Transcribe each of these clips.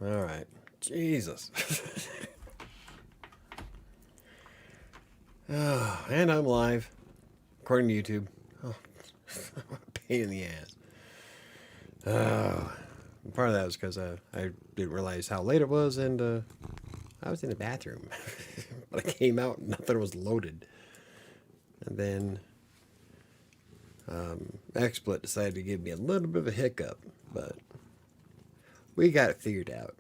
All right. Jesus. Oh, and I'm live, according to YouTube. Oh, pain in the ass. Oh, part of that was because I didn't realize how late it was, and I was in the bathroom. But I came out and nothing was loaded. And then XSplit decided to give me a little bit of a hiccup, but we got it figured out.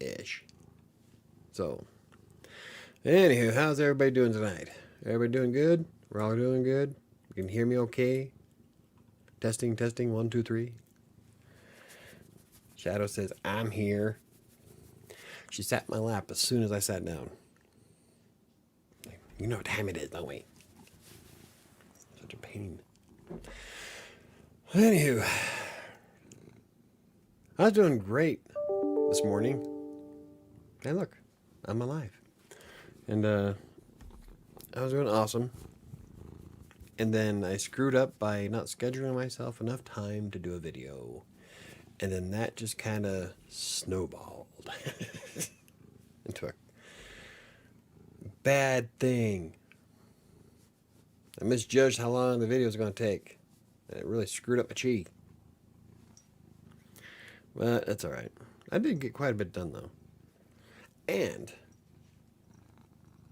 Ish. So, anywho, how's everybody doing tonight? Everybody doing good? We're all doing good? You can hear me okay? Testing, testing, 1, 2, 3. Shadow says, I'm here. She sat in my lap as soon as I sat down. You know what time it is, don't we? Such a pain. Anywho, I was doing great this morning. Hey, look, I'm alive. And I was doing awesome. And then I screwed up by not scheduling myself enough time to do a video. And then that just kind of snowballed into a bad thing. I misjudged how long the video was going to take. And it really screwed up my chi. But that's alright. I did get quite a bit done though. And,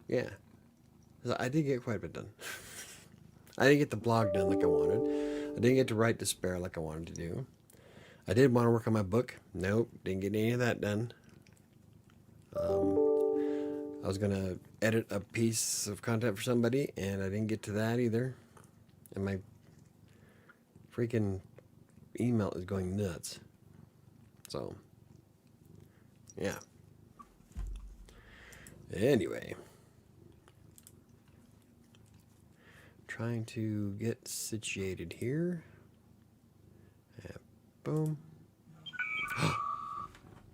yeah, I did get quite a bit done. I didn't get the blog done like I wanted. I didn't get to write Despair like I wanted to do. I did want to work on my book. Nope, didn't get any of that done. I was going to edit a piece of content for somebody, and I didn't get to that either. And my freaking email is going nuts. So, yeah. Anyway. Trying to get situated here. Yeah, boom.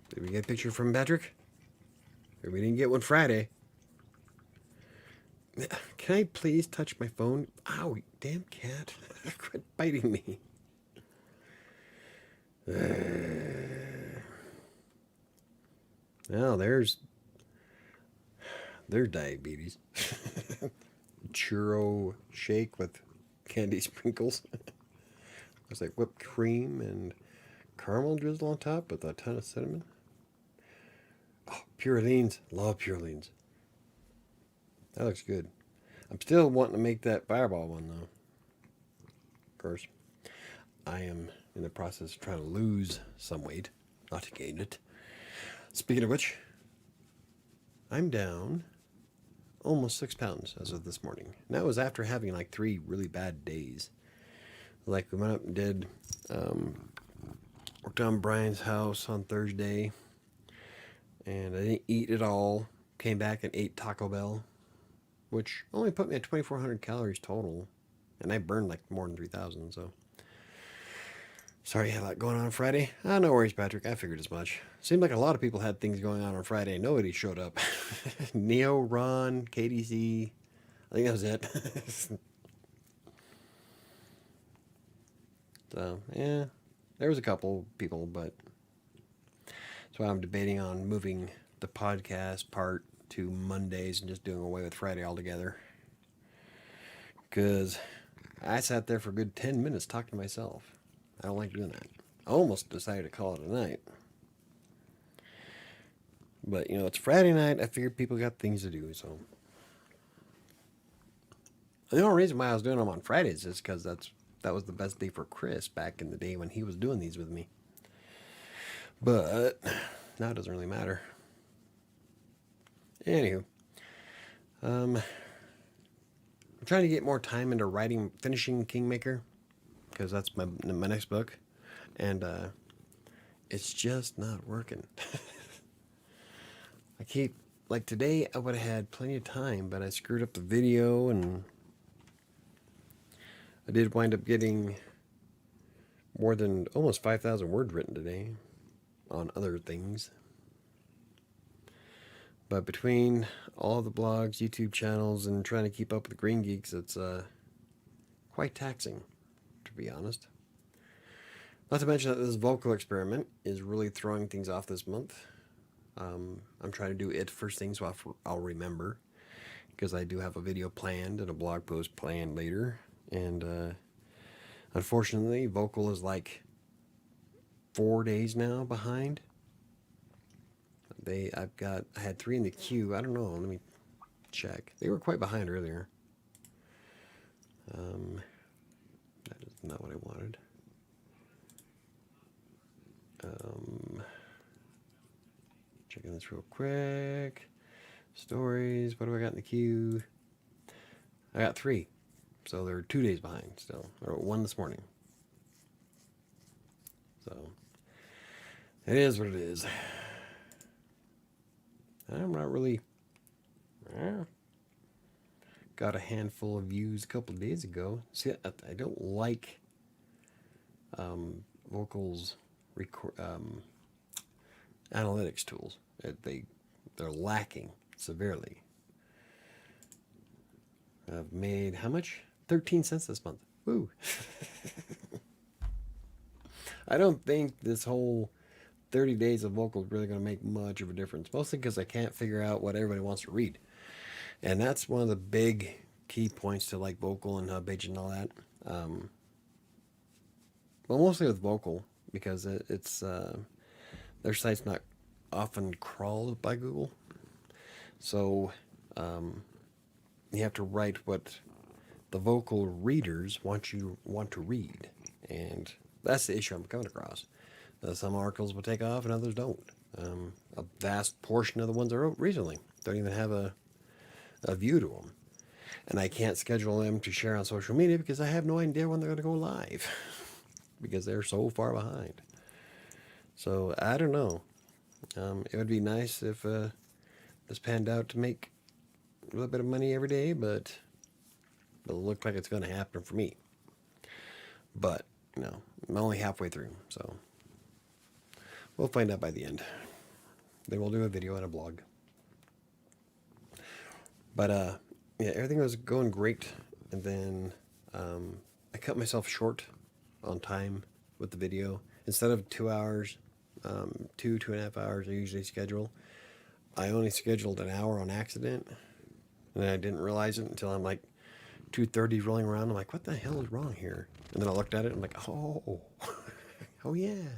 Did we get a picture from Patrick? Or we didn't get one Friday. Can I please touch my phone? Ow, damn cat. Quit biting me. Well, there's diabetes. Churro shake with candy sprinkles. It's like whipped cream and caramel drizzle on top with a ton of cinnamon. Oh, Purelines. Love Purelines. That looks good. I'm still wanting to make that fireball one though. Of course, I am in the process of trying to lose some weight, not to gain it. Speaking of which, I'm down almost 6 pounds as of this morning. And that was after having like 3 really bad days. Like we went up and did, worked on Brian's house on Thursday. And I didn't eat at all. Came back and ate Taco Bell, which only put me at 2,400 calories total. And I burned like more than 3,000, so. Sorry you had a lot going on Friday. No worries, Patrick. I figured as much. Seemed like a lot of people had things going on Friday. Nobody showed up. Neo, Ron, KDC. I think that was it. So, yeah. There was a couple people, but that's why I'm debating on moving the podcast part to Mondays and just doing away with Friday altogether. Because I sat there for a good 10 minutes talking to myself. I don't like doing that. I almost decided to call it a night. But, you know, it's Friday night. I figured people got things to do, so. The only reason why I was doing them on Fridays is because that was the best day for Chris back in the day when he was doing these with me. But now it doesn't really matter. Anywho. I'm trying to get more time into writing, finishing Kingmaker. Because that's my next book. And it's just not working. I keep, like today I would have had plenty of time, but I screwed up the video, and I did wind up getting more than almost 5,000 words written today on other things. But between all the blogs, YouTube channels, and trying to keep up with the Green Geeks, it's quite taxing, to be honest. Not to mention that this vocal experiment is really throwing things off this month. I'm trying to do it first thing so I'll remember, because I do have a video planned and a blog post planned later. And unfortunately, vocal is like 4 days now behind. I had 3 in the queue. I don't know. Let me check. They were quite behind earlier. That is not what I wanted. Checking this real quick. Stories. What do I got in the queue? I got 3. So they're 2 days behind still. Or 1 this morning. So it is what it is. I'm not really. Got a handful of views a couple of days ago. See, I don't like Vocal's analytics tools. They're lacking severely. I've made how much? 13 cents this month. Woo! I don't think this whole 30 days of Vocal is really going to make much of a difference. Mostly because I can't figure out what everybody wants to read. And that's one of the big key points to like Vocal and HubPage and all that. Well, mostly with Vocal, because it's their site's not often crawled by Google. So you have to write what the Vocal readers want to read. And that's the issue I'm coming across. Some articles will take off and others don't. A vast portion of the ones I wrote recently don't even have a view to them. And I can't schedule them to share on social media because I have no idea when they're going to go live. Because they're so far behind. So, I don't know. It would be nice if this panned out to make a little bit of money every day, but it'll look like it's going to happen for me. But, I'm only halfway through, so we'll find out by the end. Then we'll do a video and a blog. But, yeah, everything was going great, and then I cut myself short on time with the video. Instead of 2 hours, 2.5 hours I usually schedule, I only scheduled an hour on accident, and I didn't realize it until I'm like 2:30 rolling around. I'm like, what the hell is wrong here? And then I looked at it and I'm like, oh, oh yeah.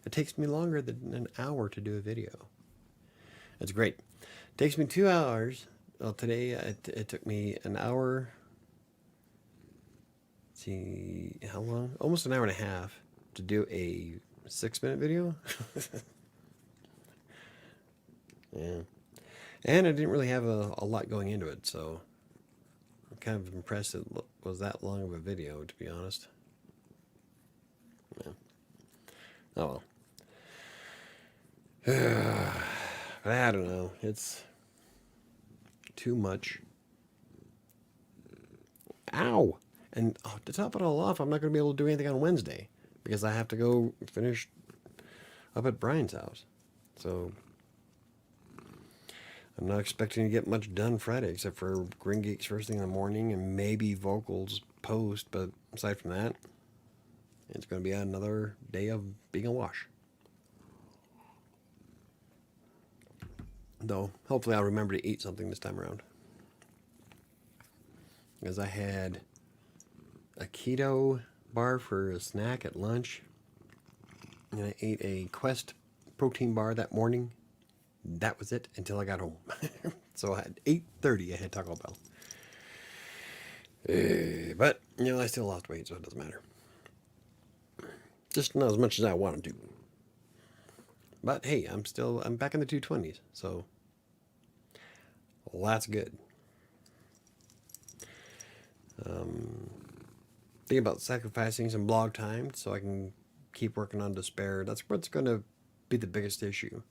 It takes me longer than an hour to do a video. It's great. It takes me 2 hours. Well, today it took me an hour. See how long? Almost an hour and a half to do a 6-minute video. Yeah. And I didn't really have a lot going into it, so I'm kind of impressed it was that long of a video, to be honest. Yeah. Oh well. But I don't know. It's too much. Ow! And to top it all off, I'm not going to be able to do anything on Wednesday because I have to go finish up at Brian's house. So I'm not expecting to get much done Friday except for Green Geeks first thing in the morning and maybe Vocals post. But aside from that, it's going to be another day of being a wash. Though, hopefully I'll remember to eat something this time around. Because I had a keto bar for a snack at lunch. And I ate a Quest protein bar that morning. That was it until I got home. So at 8:30 I had Taco Bell. But, I still lost weight, so it doesn't matter. Just not as much as I want to. But hey, I'm back in the 220s, so that's good. Think about sacrificing some blog time so I can keep working on Despair. That's what's going to be the biggest issue.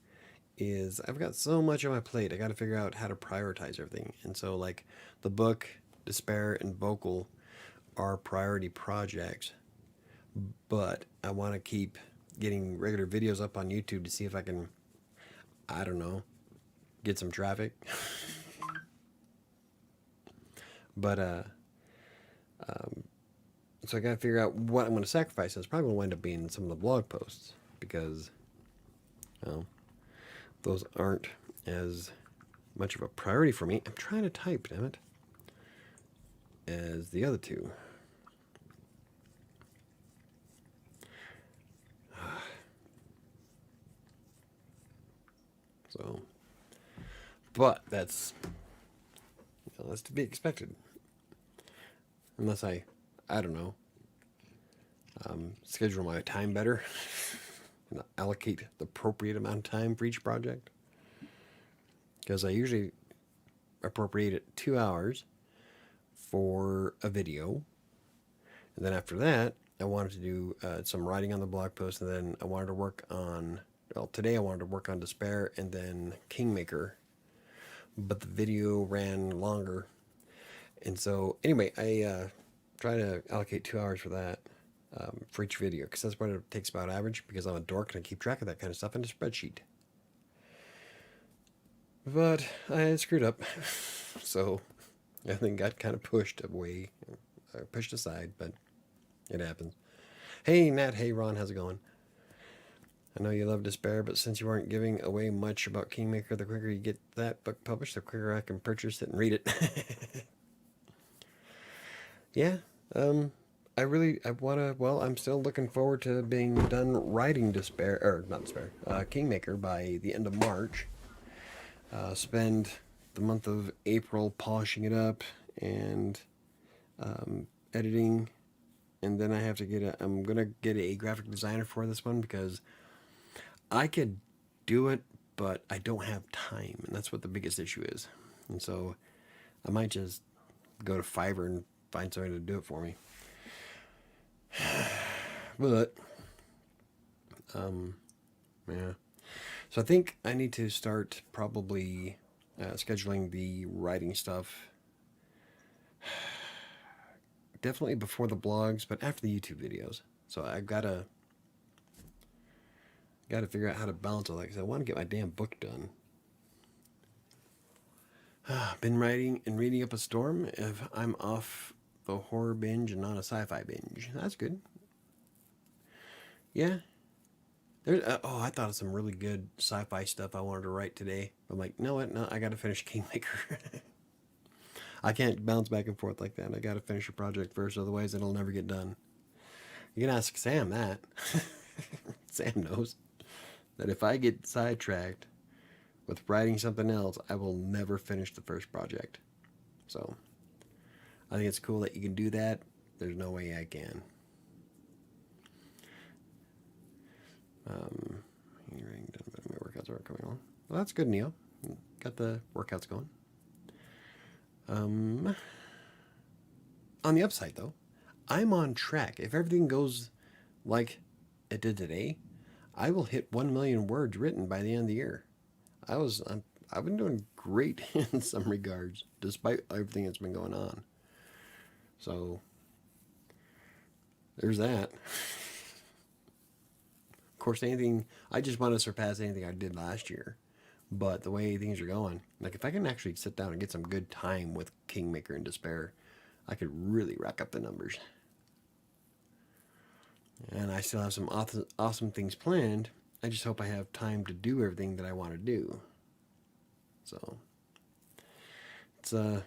Is I've got so much on my plate. I got to figure out how to prioritize everything. And so, like, the book, Despair, and Vocal are priority projects. But I want to keep getting regular videos up on YouTube to see if I can, I don't know, get some traffic. But So I got to figure out what I'm going to sacrifice. It's probably going to wind up being some of the blog posts because, well, those aren't as much of a priority for me. I'm trying to type, damn it, as the other two. So, but that's to be expected. Unless I don't know, schedule my time better and allocate the appropriate amount of time for each project. Because I usually appropriate it 2 hours for a video. And then after that, I wanted to do some writing on the blog post. And then I wanted to work on, well, today I wanted to work on Despair and then Kingmaker. But the video ran longer. And so, anyway, I try to allocate 2 hours for that for each video. Because that's what it takes about average. Because I'm a dork and I keep track of that kind of stuff in a spreadsheet. But I screwed up. So everything got kind of pushed away, pushed aside, but it happens. Hey, Nat. Hey, Ron. How's it going? I know you love Despair, but since you weren't giving away much about Kingmaker, the quicker you get that book published, the quicker I can purchase it and read it. Yeah. I want to, well, I'm still looking forward to being done writing Despair, or not Despair, Kingmaker by the end of March. Spend the month of April polishing it up and editing, and then I have to I'm gonna get a graphic designer for this one because I could do it, but I don't have time, and that's what the biggest issue is. And so I might just go to Fiverr and find somebody to do it for me. But yeah. So I think I need to start probably scheduling the writing stuff. Definitely before the blogs, but after the YouTube videos. So I've gotta figure out how to balance all that because I want to get my damn book done. Been writing and reading up a storm. If I'm off the horror binge and not a sci-fi binge, that's good. Yeah. There's, I thought of some really good sci-fi stuff I wanted to write today. I'm like, no, what? No, I got to finish Kingmaker. I can't bounce back and forth like that. I got to finish a project first, otherwise it'll never get done. You can ask Sam that. Sam knows that if I get sidetracked with writing something else, I will never finish the first project. So I think it's cool that you can do that. There's no way I can. My workouts are coming on. Well, that's good, Neil. Got the workouts going. On the upside, though, I'm on track. If everything goes like it did today, I will hit 1 million words written by the end of the year. I've been doing great in some regards, despite everything that's been going on. So there's that. Of course, I just want to surpass anything I did last year. But the way things are going, like if I can actually sit down and get some good time with Kingmaker and Despair, I could really rack up the numbers. And I still have some awesome things planned. I just hope I have time to do everything that I want to do. So it's kind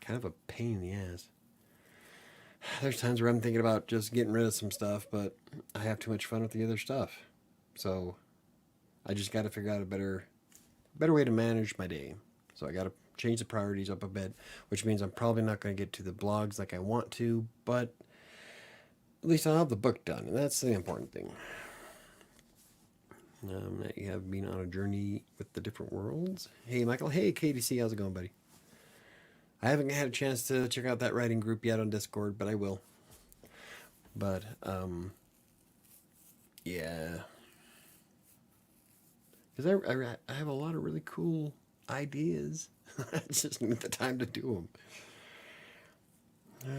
of a pain in the ass. There's times where I'm thinking about just getting rid of some stuff, but I have too much fun with the other stuff. So I just got to figure out a better way to manage my day. So I got to change the priorities up a bit, which means I'm probably not going to get to the blogs like I want to, but at least I'll have the book done, and that's the important thing. You have been on a journey with the different worlds. Hey, Michael. Hey, KDC. How's it going, buddy? I haven't had a chance to check out that writing group yet on Discord, but I will. But, yeah. Because I have a lot of really cool ideas. I just need the time to do them.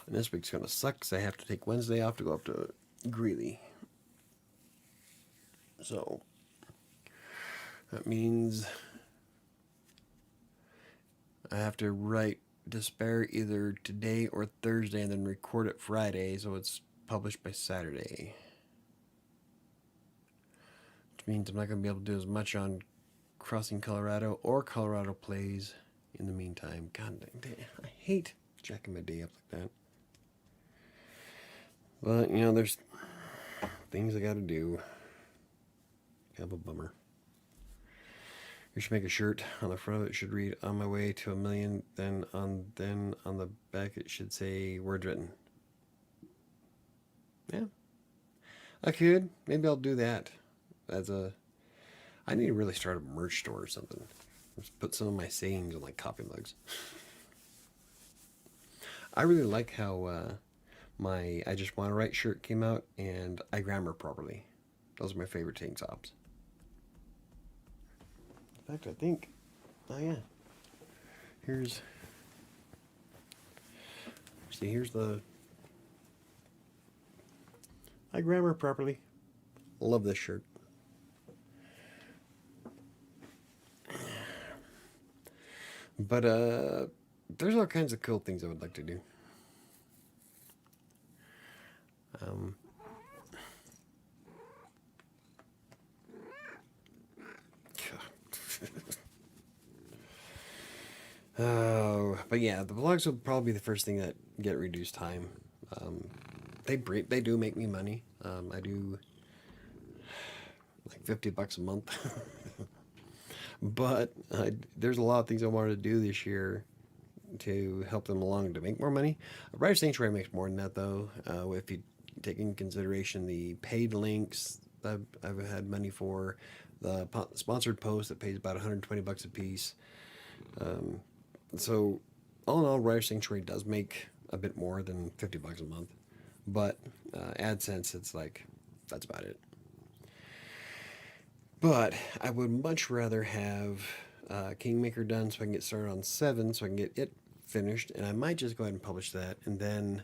And this week's going to suck because I have to take Wednesday off to go up to Greeley. So, that means I have to write Despair either today or Thursday and then record it Friday, so it's published by Saturday. Which means I'm not going to be able to do as much on Crossing Colorado or Colorado Plays in the meantime. God dang, I hate jacking my day up like that. But, you know, there's things I got to do. Kind of a bummer. You should make a shirt. On the front of it should read "On my way to 1,000,000." Then on the back it should say "Words written." Yeah, I could. Maybe I'll do that. I need to really start a merch store or something. Just put some of my sayings on like coffee mugs. I really like how my "I Just Want to Write" shirt came out, and I grammar properly. Those are my favorite tank tops. In fact, I think, oh yeah, here's the "I grammar properly." Love this shirt. But there's all kinds of cool things I would like to do. Oh, but yeah, the vlogs will probably be the first thing that get reduced time. They do make me money. I do like $50 a month. But there's a lot of things I wanted to do this year to help them along to make more money. WriterSanctuary makes more than that, though. If you take in consideration the paid links that I've had money for, the sponsored post that pays about $120 a piece. So all in all, WriterSanctuary does make a bit more than $50 a month. But AdSense, it's like, that's about it. But I would much rather have Kingmaker done so I can get started on 7, so I can get it finished, and I might just go ahead and publish that. And then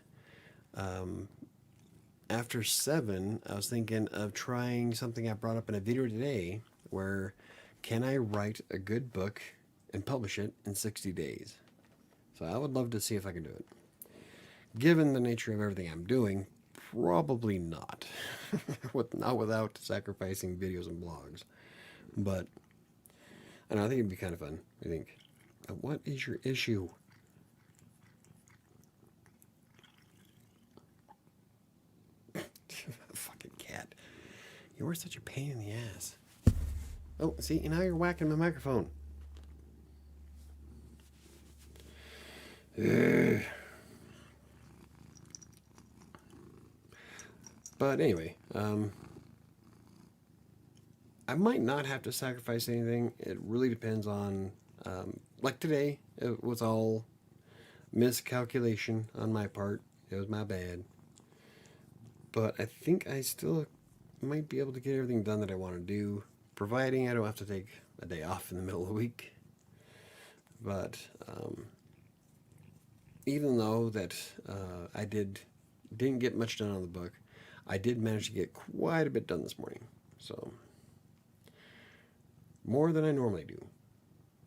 after 7, I was thinking of trying something I brought up in a video today, where can I write a good book and publish it in 60 days? So I would love to see if I can do it. Given the nature of everything I'm doing, probably not. Not without sacrificing videos and blogs. But I don't know, I think it'd be kind of fun. I think. What is your issue? Fucking cat. You are such a pain in the ass. Oh, see, now you're whacking my microphone. Ugh. But anyway, I might not have to sacrifice anything. It really depends on, like today, it was all miscalculation on my part. It was my bad. But I think I still might be able to get everything done that I want to do, providing I don't have to take a day off in the middle of the week. But even though that I didn't get much done on the book, I did manage to get quite a bit done this morning. So more than I normally do.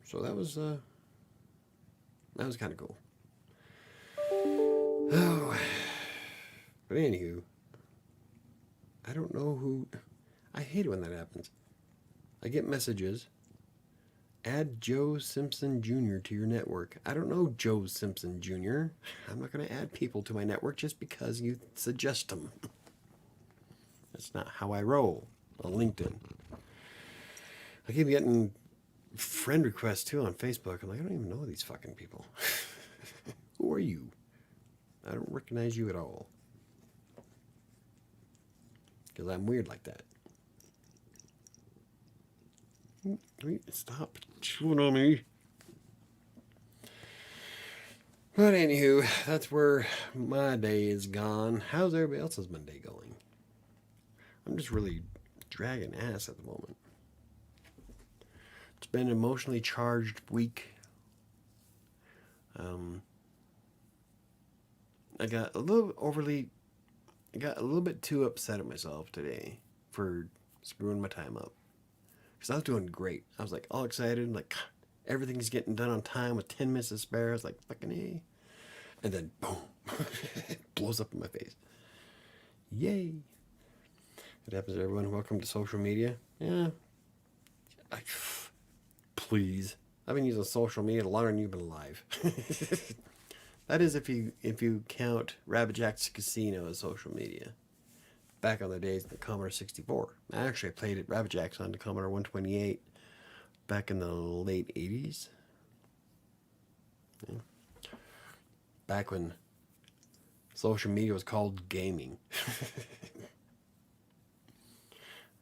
So that was kind of cool. Oh, but anywho, I don't know who. I hate it when that happens. I get messages. Add Joe Simpson Jr. to your network. I don't know Joe Simpson Jr. I'm not going to add people to my network just because you suggest them. That's not how I roll on LinkedIn. I keep getting friend requests too on Facebook. I'm like, I don't even know these fucking people. Who are you? I don't recognize you at all. Because I'm weird like that. Stop chewing on me. But anywho, that's where my day is gone. How's everybody else's Monday going? I'm just really dragging ass at the moment. It's been an emotionally charged week. I got a little bit too upset at myself today for screwing my time up. Because I was doing great. I was like all excited, like, Everything's getting done on time with 10 minutes to spare. It's like, fucking A. And then, boom, it blows up in my face. Yay. It happens to everyone. Welcome to social media. Yeah. Please. I've been using social media longer than you've been alive. That is if you count Rabbit Jack's Casino as social media. Back on the days of the Commodore 64. I actually played at Rabbit Jack's on the Commodore 128 back in the late 80s. Yeah. Back when social media was called gaming.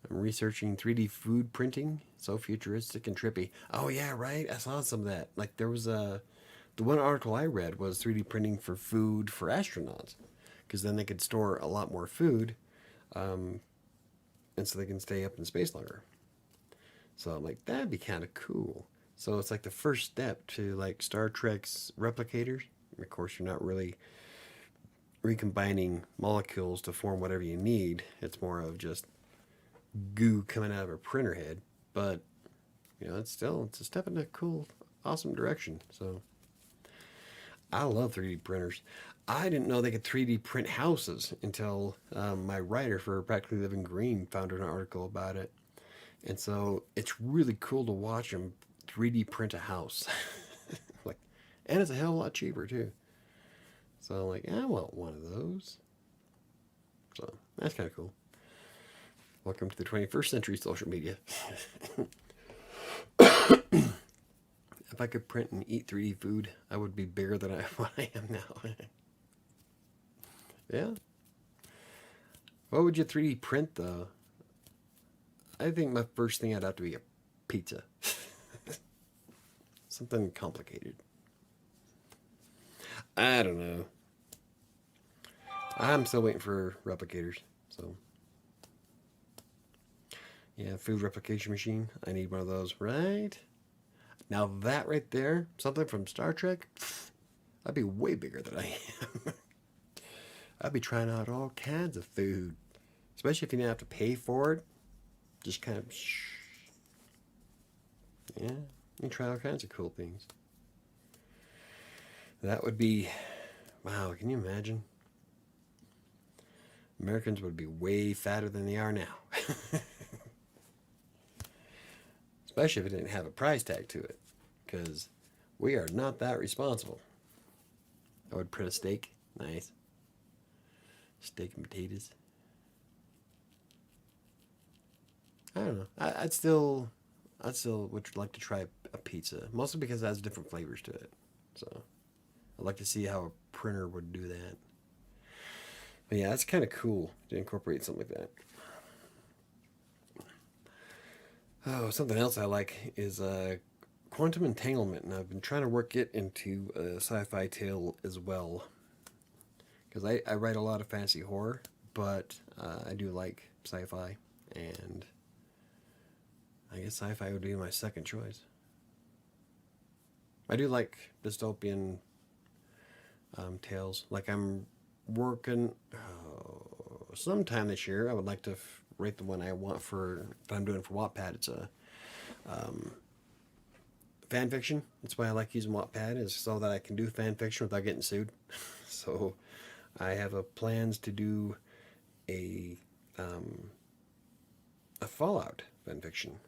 I'm researching 3D food printing. So futuristic and trippy. Oh yeah, right? I saw some of that. Like there was the one article I read was 3D printing for food for astronauts. Because then they could store a lot more food. And so they can stay up in space longer. So I'm like, that'd be kind of cool. So it's like the first step to like Star Trek's replicators. Of course, you're not really recombining molecules to form whatever you need. It's more of just goo coming out of a printer head. But, you know, it's a step in a cool, awesome direction. So I love 3D printers. I didn't know they could 3D print houses until my writer for Practically Living Green found an article about it. And so it's really cool to watch them 3D print a house. Like, and it's a hell of a lot cheaper too. So I'm like, I want one of those. So that's kind of cool. Welcome to the 21st century social media. If I could print and eat 3D food, I would be bigger than what I am now. Yeah. What would you 3D print though? I think my first thing I'd have to be a pizza. Something complicated. I don't know. I'm still waiting for replicators. So, yeah, food replication machine. I need one of those, right? Now that right there, something from Star Trek, I'd be way bigger than I am. I'd be trying out all kinds of food, especially if you didn't have to pay for it. Just kind of, yeah, you can try all kinds of cool things. That would be, wow, can you imagine? Americans would be way fatter than they are now. Especially if it didn't have a price tag to it. Because we are not that responsible. I would print a steak. Nice. Steak and potatoes. I don't know. I'd still would like to try a pizza. Mostly because it has different flavors to it. So I'd like to see how a printer would do that. But yeah, that's kind of cool to incorporate something like that. Oh, something else I like is quantum entanglement, and I've been trying to work it into a sci-fi tale as well. Because I write a lot of fantasy horror, but I do like sci-fi, and I guess sci-fi would be my second choice. I do like dystopian tales. Like I'm working sometime this year. I would like to write the one I want for that I'm doing for Wattpad. It's a fan fiction. That's why I like using Wattpad, is so that I can do fan fiction without getting sued. So I have plans to do a Fallout fan fiction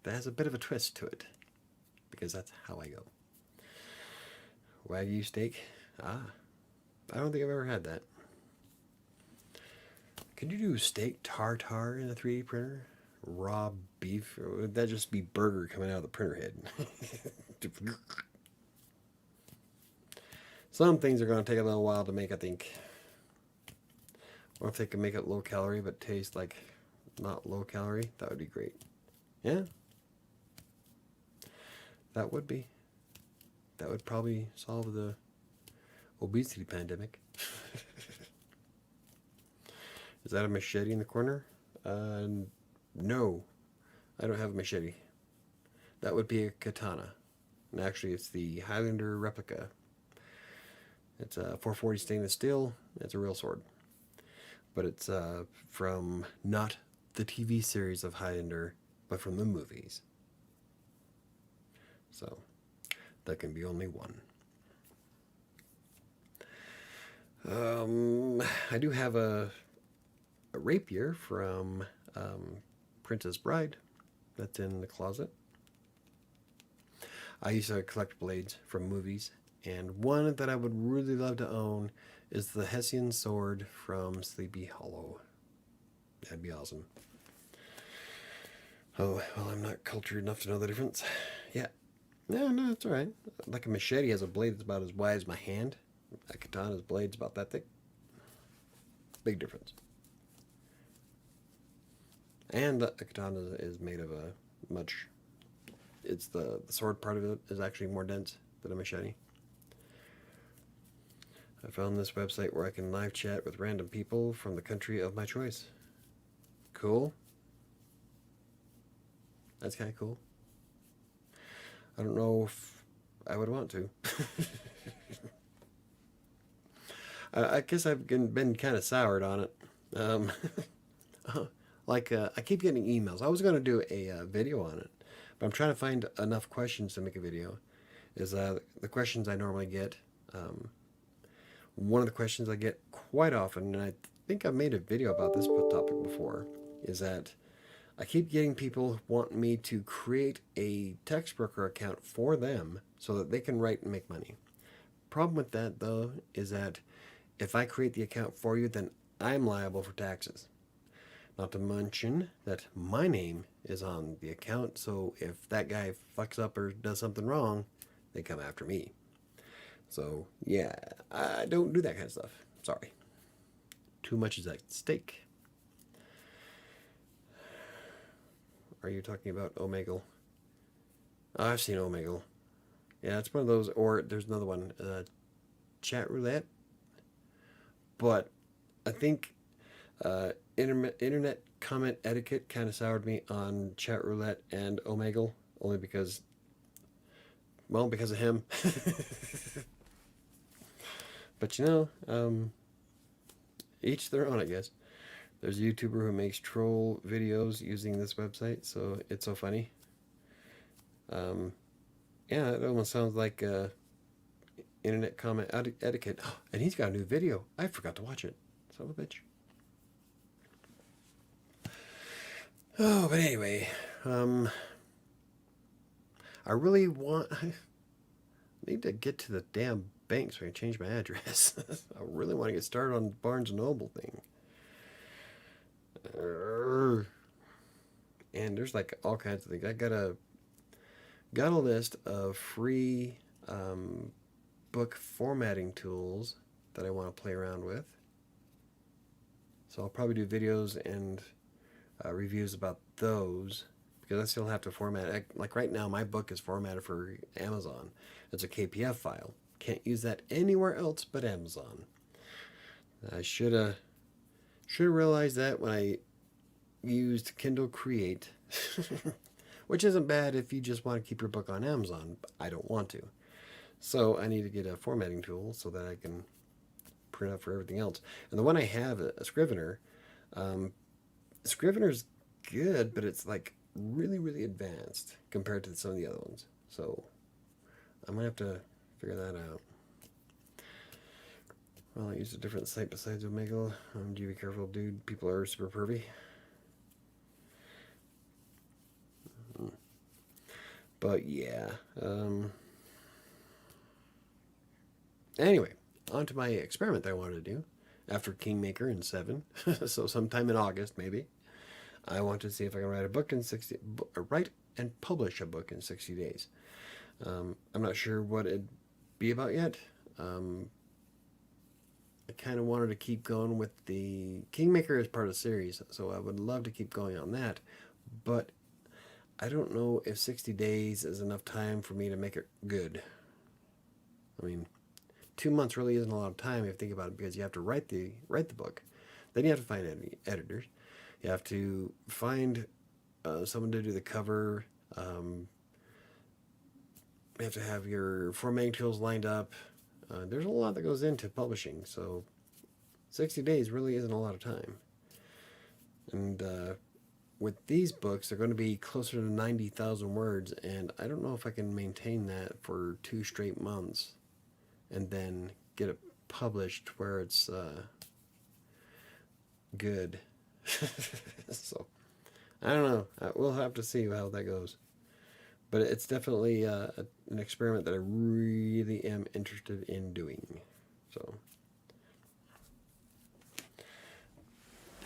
that has a bit of a twist to it, because that's how I go. Wagyu steak. I don't think I've ever had that. Could you do steak tartare in a 3D printer? Raw beef? Or would that just be burger coming out of the printer head? Some things are going to take a little while to make, I think. Or if they can make it low calorie but taste like not low calorie, that would be great. Yeah. That would be. That would probably solve the obesity pandemic. Is that a machete in the corner? No, I don't have a machete. That would be a katana. And actually, it's the Highlander replica. It's a 440 stainless steel. It's a real sword. But it's from not the TV series of Highlander, but from the movies. So that can be only one. I do have a rapier from Princess Bride that's in the closet. I used to collect blades from movies, and one that I would really love to own is the Hessian sword from Sleepy Hollow. That'd be awesome. Oh, well, I'm not cultured enough to know the difference. Yeah. No, it's alright. Like a machete has a blade that's about as wide as my hand. A katana's blade's about that thick. Big difference. And a katana is made of a much... It's the sword part of it is actually more dense than a machete. I found this website where I can live chat with random people from the country of my choice. Cool. That's kind of cool. I don't know if I would want to. I guess I've been kind of soured on it. I keep getting emails. I was going to do a video on it, but I'm trying to find enough questions to make a video. The questions I normally get. One of the questions I get quite often, and I think I've made a video about this topic before, is that I keep getting people wanting me to create a text broker account for them so that they can write and make money. Problem with that, though, is that if I create the account for you, then I'm liable for taxes. Not to mention that my name is on the account, so if that guy fucks up or does something wrong, they come after me. So, yeah, I don't do that kind of stuff. Sorry. Too much is at stake. Are you talking about Omegle? Oh, I've seen Omegle. Yeah, it's one of those, or there's another one, Chat Roulette. But I think internet comment etiquette kind of soured me on Chat Roulette and Omegle, only because of him. But each their own, I guess. There's a YouTuber who makes troll videos using this website, so it's so funny. Yeah, it almost sounds like internet comment etiquette. And he's got a new video. I forgot to watch it. Son of a bitch. Oh, but anyway, I really I need to get to the damn bank so I can change my address. I really want to get started on the Barnes & Noble thing. And there's like all kinds of things. I got a list of free book formatting tools that I want to play around with. So I'll probably do videos and reviews about those, because I still have to format. Like right now, my book is formatted for Amazon. It's a KPF file. Can't use that anywhere else but Amazon. I should have realized that when I used Kindle Create, which isn't bad if you just want to keep your book on Amazon, but I don't want to. So I need to get a formatting tool so that I can print out for everything else. And the one I have, a Scrivener, Scrivener's good, but it's like really, really advanced compared to some of the other ones. So I'm going to have to figure that out. Well, I used a different site besides Omegle. Do be careful, dude. People are super pervy. But yeah. Anyway, on to my experiment that I wanted to do after Kingmaker in 7. So sometime in August, maybe. I want to see if I can write a book in 60, write and publish a book in 60 days. I'm not sure what it'd be about yet. I kind of wanted to keep going with the Kingmaker as part of the series, so I would love to keep going on that. But I don't know if 60 days is enough time for me to make it good. I mean, 2 months really isn't a lot of time if you think about it, because you have to write the book. Then you have to find editors. You have to find someone to do the cover. You have to have your formatting tools lined up. There's a lot that goes into publishing, so 60 days really isn't a lot of time. And with these books, they're going to be closer to 90,000 words, and I don't know if I can maintain that for 2 straight months and then get it published where it's good. So, I don't know. We'll have to see how that goes. But it's definitely an experiment that I really am interested in doing. So,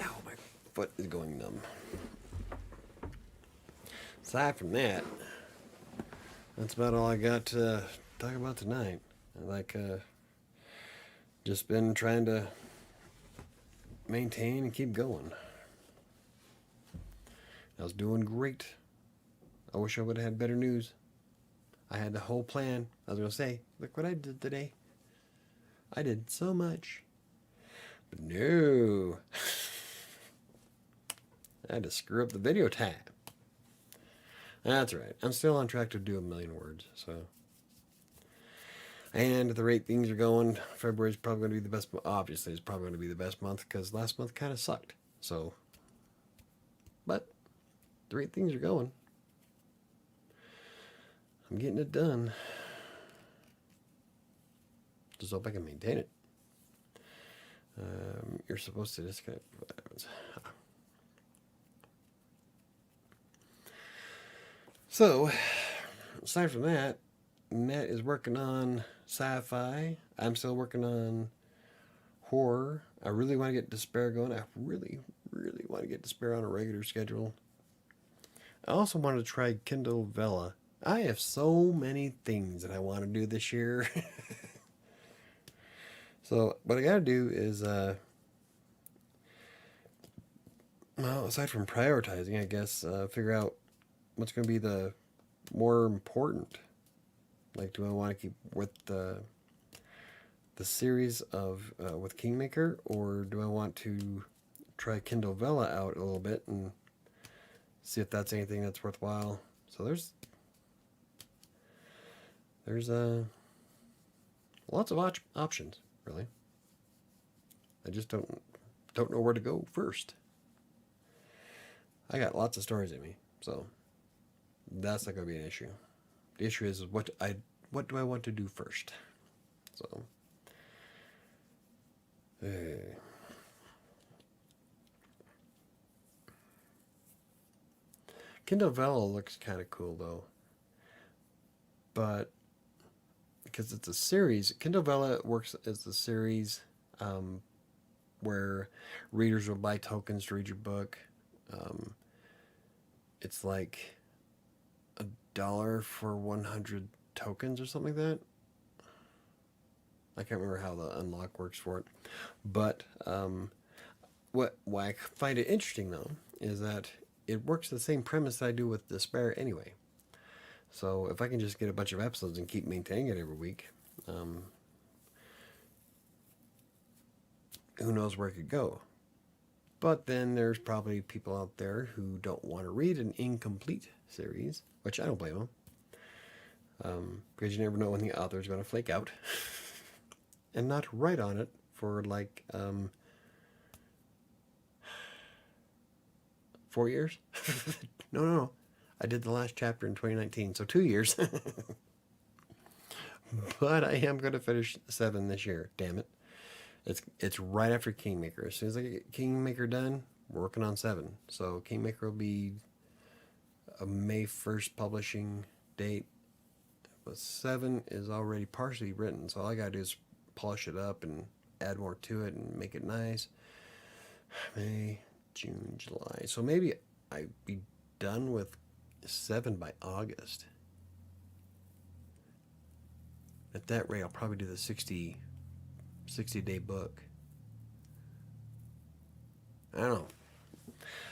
ow, my foot is going numb. Aside from that, that's about all I got to talk about tonight. Just been trying to maintain and keep going. I was doing great. I wish I would have had better news. I had the whole plan. I was going to say, look what I did today. I did so much. But no. I had to screw up the video tab. That's right. I'm still on track to do 1,000,000 words. So, and at the rate things are going, February is probably going to be the best. Obviously, it's probably going to be the best month because last month kind of sucked. So, but the rate things are going, I'm getting it done. Just hope I can maintain it. You're supposed to disconnect. So, aside from that, Matt is working on sci-fi. I'm still working on horror. I really want to get Despair going. I really, really want to get Despair on a regular schedule. I also wanted to try Kindle Vella. I have so many things that I want to do this year. So what I gotta do is, well, aside from prioritizing, I guess, figure out what's going to be the more important. Like, do I want to keep with the series of with Kingmaker, or do I want to try Kindle Vella out a little bit and see if that's anything that's worthwhile? So there's lots of options, really. I just don't know where to go first. I got lots of stories in me, so that's not going to be an issue. The issue is what do I want to do first? So, Kindle Vella looks kind of cool though, but because it's a series, Kindle Vella works as a series where readers will buy tokens to read your book. It's like $1 for 100 tokens or something like that. I can't remember how the unlock works for it. But why I find it interesting, though, is that it works the same premise that I do with Despair anyway. So if I can just get a bunch of episodes and keep maintaining it every week, who knows where it could go. But then there's probably people out there who don't want to read an incomplete series, which I don't blame them. Because you never know when the author's going to flake out and not write on it for like 4 years. No. I did the last chapter in 2019, so 2 years. But I am going to finish 7 this year. Damn it! It's right after Kingmaker. As soon as I get Kingmaker done, we're working on 7. So Kingmaker will be a May 1st publishing date. But 7 is already partially written, so all I gotta do is polish it up and add more to it and make it nice. May, June, July. So maybe I'd be done with 7 by August. At that rate, I'll probably do the 60-day book. I don't know.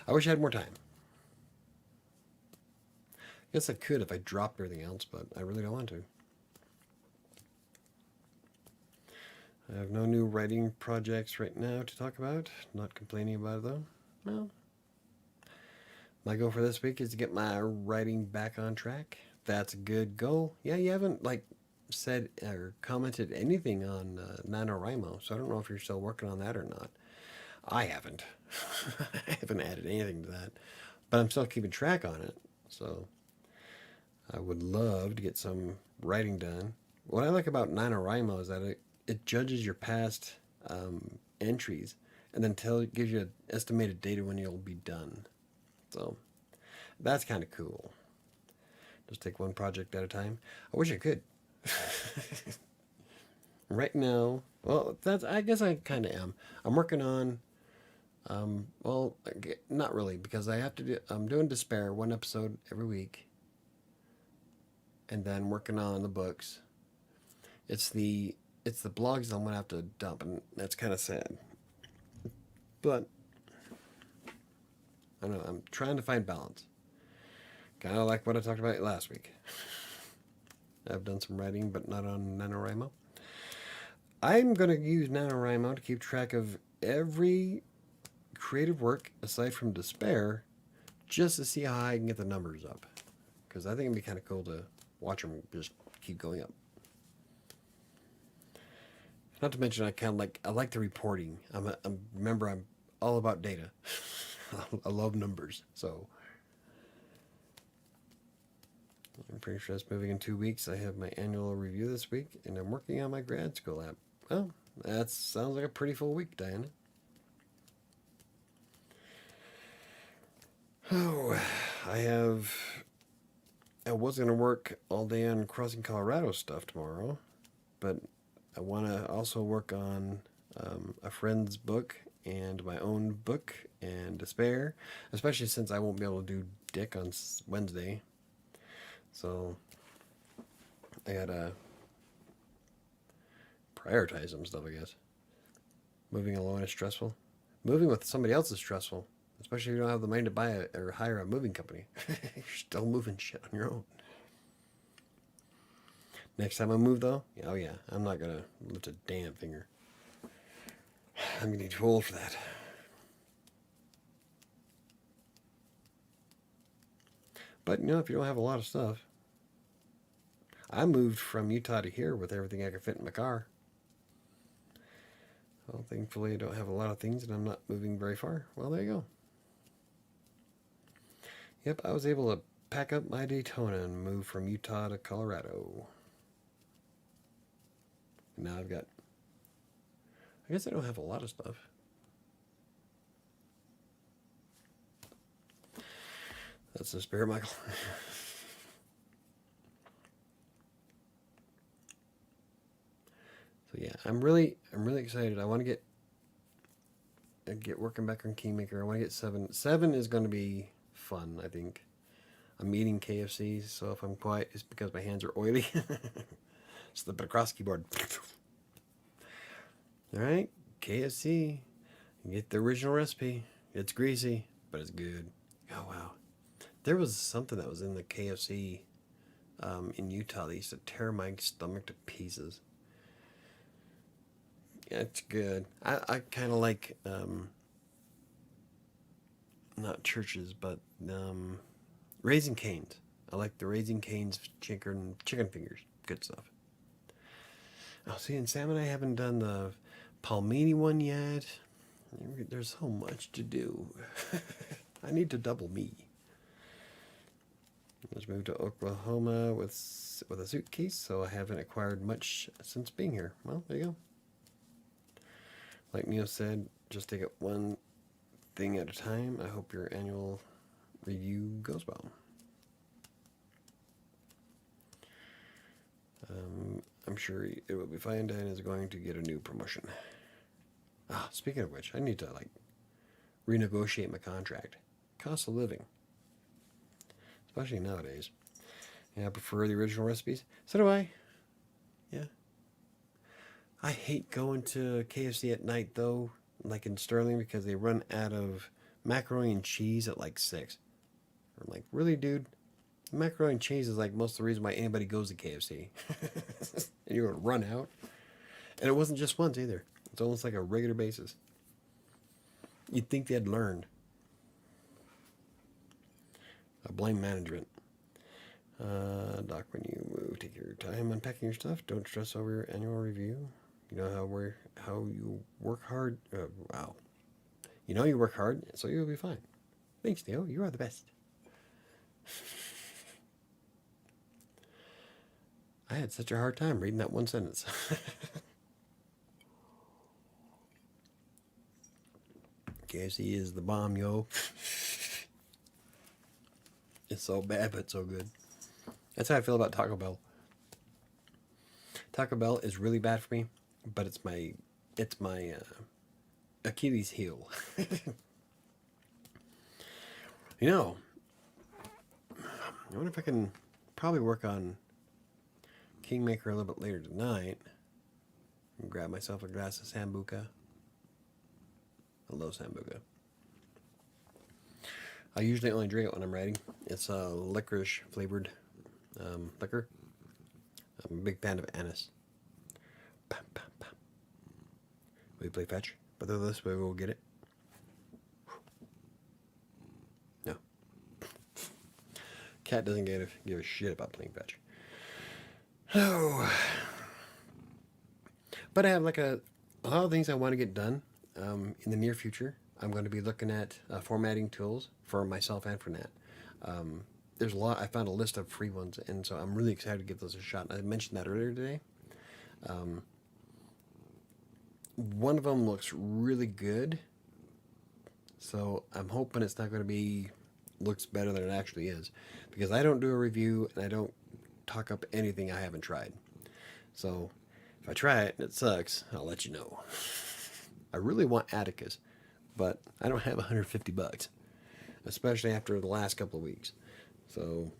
I wish I had more time. I guess I could if I dropped everything else, but I really don't want to. I have no new writing projects right now to talk about. Not complaining about it, though. Well, my goal for this week is to get my writing back on track. That's a good goal. Yeah, you haven't, said or commented anything on NaNoWriMo, so I don't know if you're still working on that or not. I haven't. I haven't added anything to that. but I'm still keeping track on it. So I would love to get some writing done. What I like about NaNoWriMo is that it judges your past entries and then gives you an estimated date when you'll be done. So that's kind of cool. Just take one project at a time. I wish I could. Right now, well, I guess I kind of am. I'm working on, well, not really, because I'm doing Despair, one episode every week, and then working on the books. It's the blogs I'm gonna have to dump, and that's kind of sad. But I don't know. I'm trying to find balance. Kind of like what I talked about last week. I've done some writing, but not on NaNoWriMo. I'm going to use NaNoWriMo to keep track of every creative work aside from Despair, just to see how I can get the numbers up. Because I think it'd be kind of cool to watch them just keep going up. Not to mention, I like the reporting. Remember, I'm all about data. I love numbers, so I'm pretty sure that's moving in 2 weeks. I have my annual review this week, and I'm working on my grad school app. Well, that sounds like a pretty full week, Diana. Oh, I was going to work all day on Crossing Colorado stuff tomorrow, but I want to also work on a friend's book and my own book and Despair, especially since I won't be able to do Dick on Wednesday. So I gotta prioritize some stuff, I guess. Moving alone is stressful. Moving with somebody else is stressful, especially if you don't have the money to buy or hire a moving company. You're still moving shit on your own. Next time I move, though, oh yeah, I'm not gonna lift a damn finger. I'm getting too old for that. But if you don't have a lot of stuff, I moved from Utah to here with everything I could fit in my car. Well, thankfully I don't have a lot of things and I'm not moving very far. Well, there you go. Yep, I was able to pack up my Daytona and move from Utah to Colorado. And now I guess I don't have a lot of stuff. That's the spirit, Michael. So yeah, I'm really excited. I want to get working back on Kingmaker. I want to get 7. 7 is going to be fun, I think. I'm eating KFC, so if I'm quiet, it's because my hands are oily. Slip it across the keyboard. All right, KFC. Get the original recipe. It's greasy, but it's good. Oh wow. There was something that was in the KFC in Utah that used to tear my stomach to pieces. Yeah, it's good. I kind of like, not churches, but Raising Cane's. I like the Raising Cane's chicken fingers. Good stuff. Oh, see, in salmon, I haven't done the palmini one yet. There's so much to do. I need to double me. Let's move to Oklahoma with a suitcase, so I haven't acquired much since being here. Well, there you go. Like Neil said, just take it one thing at a time. I hope your annual review goes well. I'm sure it will be fine. Dan is going to get a new promotion. Speaking of which, I need to renegotiate my contract. Cost of living, especially nowadays. Yeah, I prefer the original recipes. So do I. Yeah. I hate going to KFC at night though, like in Sterling, because they run out of macaroni and cheese at 6. I'm like, really, dude? Macaroni and cheese is most of the reason why anybody goes to KFC. And you're going to run out. And it wasn't just once either. It's almost like a regular basis. You'd think they had learned. I blame management. Doc, when you move, take your time unpacking your stuff. Don't stress over your annual review. You know how you work hard. Wow. You know you work hard, so you'll be fine. Thanks, Neil. You are the best. I had such a hard time reading that one sentence. KFC is the bomb, yo. It's so bad, but so good. That's how I feel about Taco Bell. Taco Bell is really bad for me, but it's my Achilles heel. You know, I wonder if I can probably work on Kingmaker a little bit later tonight. Grab myself a glass of Sambuca. I love Sambuca. I usually only drink it when I'm writing. It's a licorice flavored liquor. I'm a big fan of anise. Bam, bam, bam. We play fetch, but this way we'll get it. No. Cat doesn't give a shit about playing fetch. Oh. But I have like a lot of things I want to get done in the near future. I'm going to be looking at formatting tools for myself and for Nat. There's a lot. I found a list of free ones, and so I'm really excited to give those a shot. I mentioned that earlier today. One of them looks really good, so I'm hoping it's not going to be looks better than it actually is, because I don't do a review and I don't talk up anything I haven't tried. So if I try it and it sucks, I'll let you know. I really want Atticus, but I don't have $150, especially after the last couple of weeks. So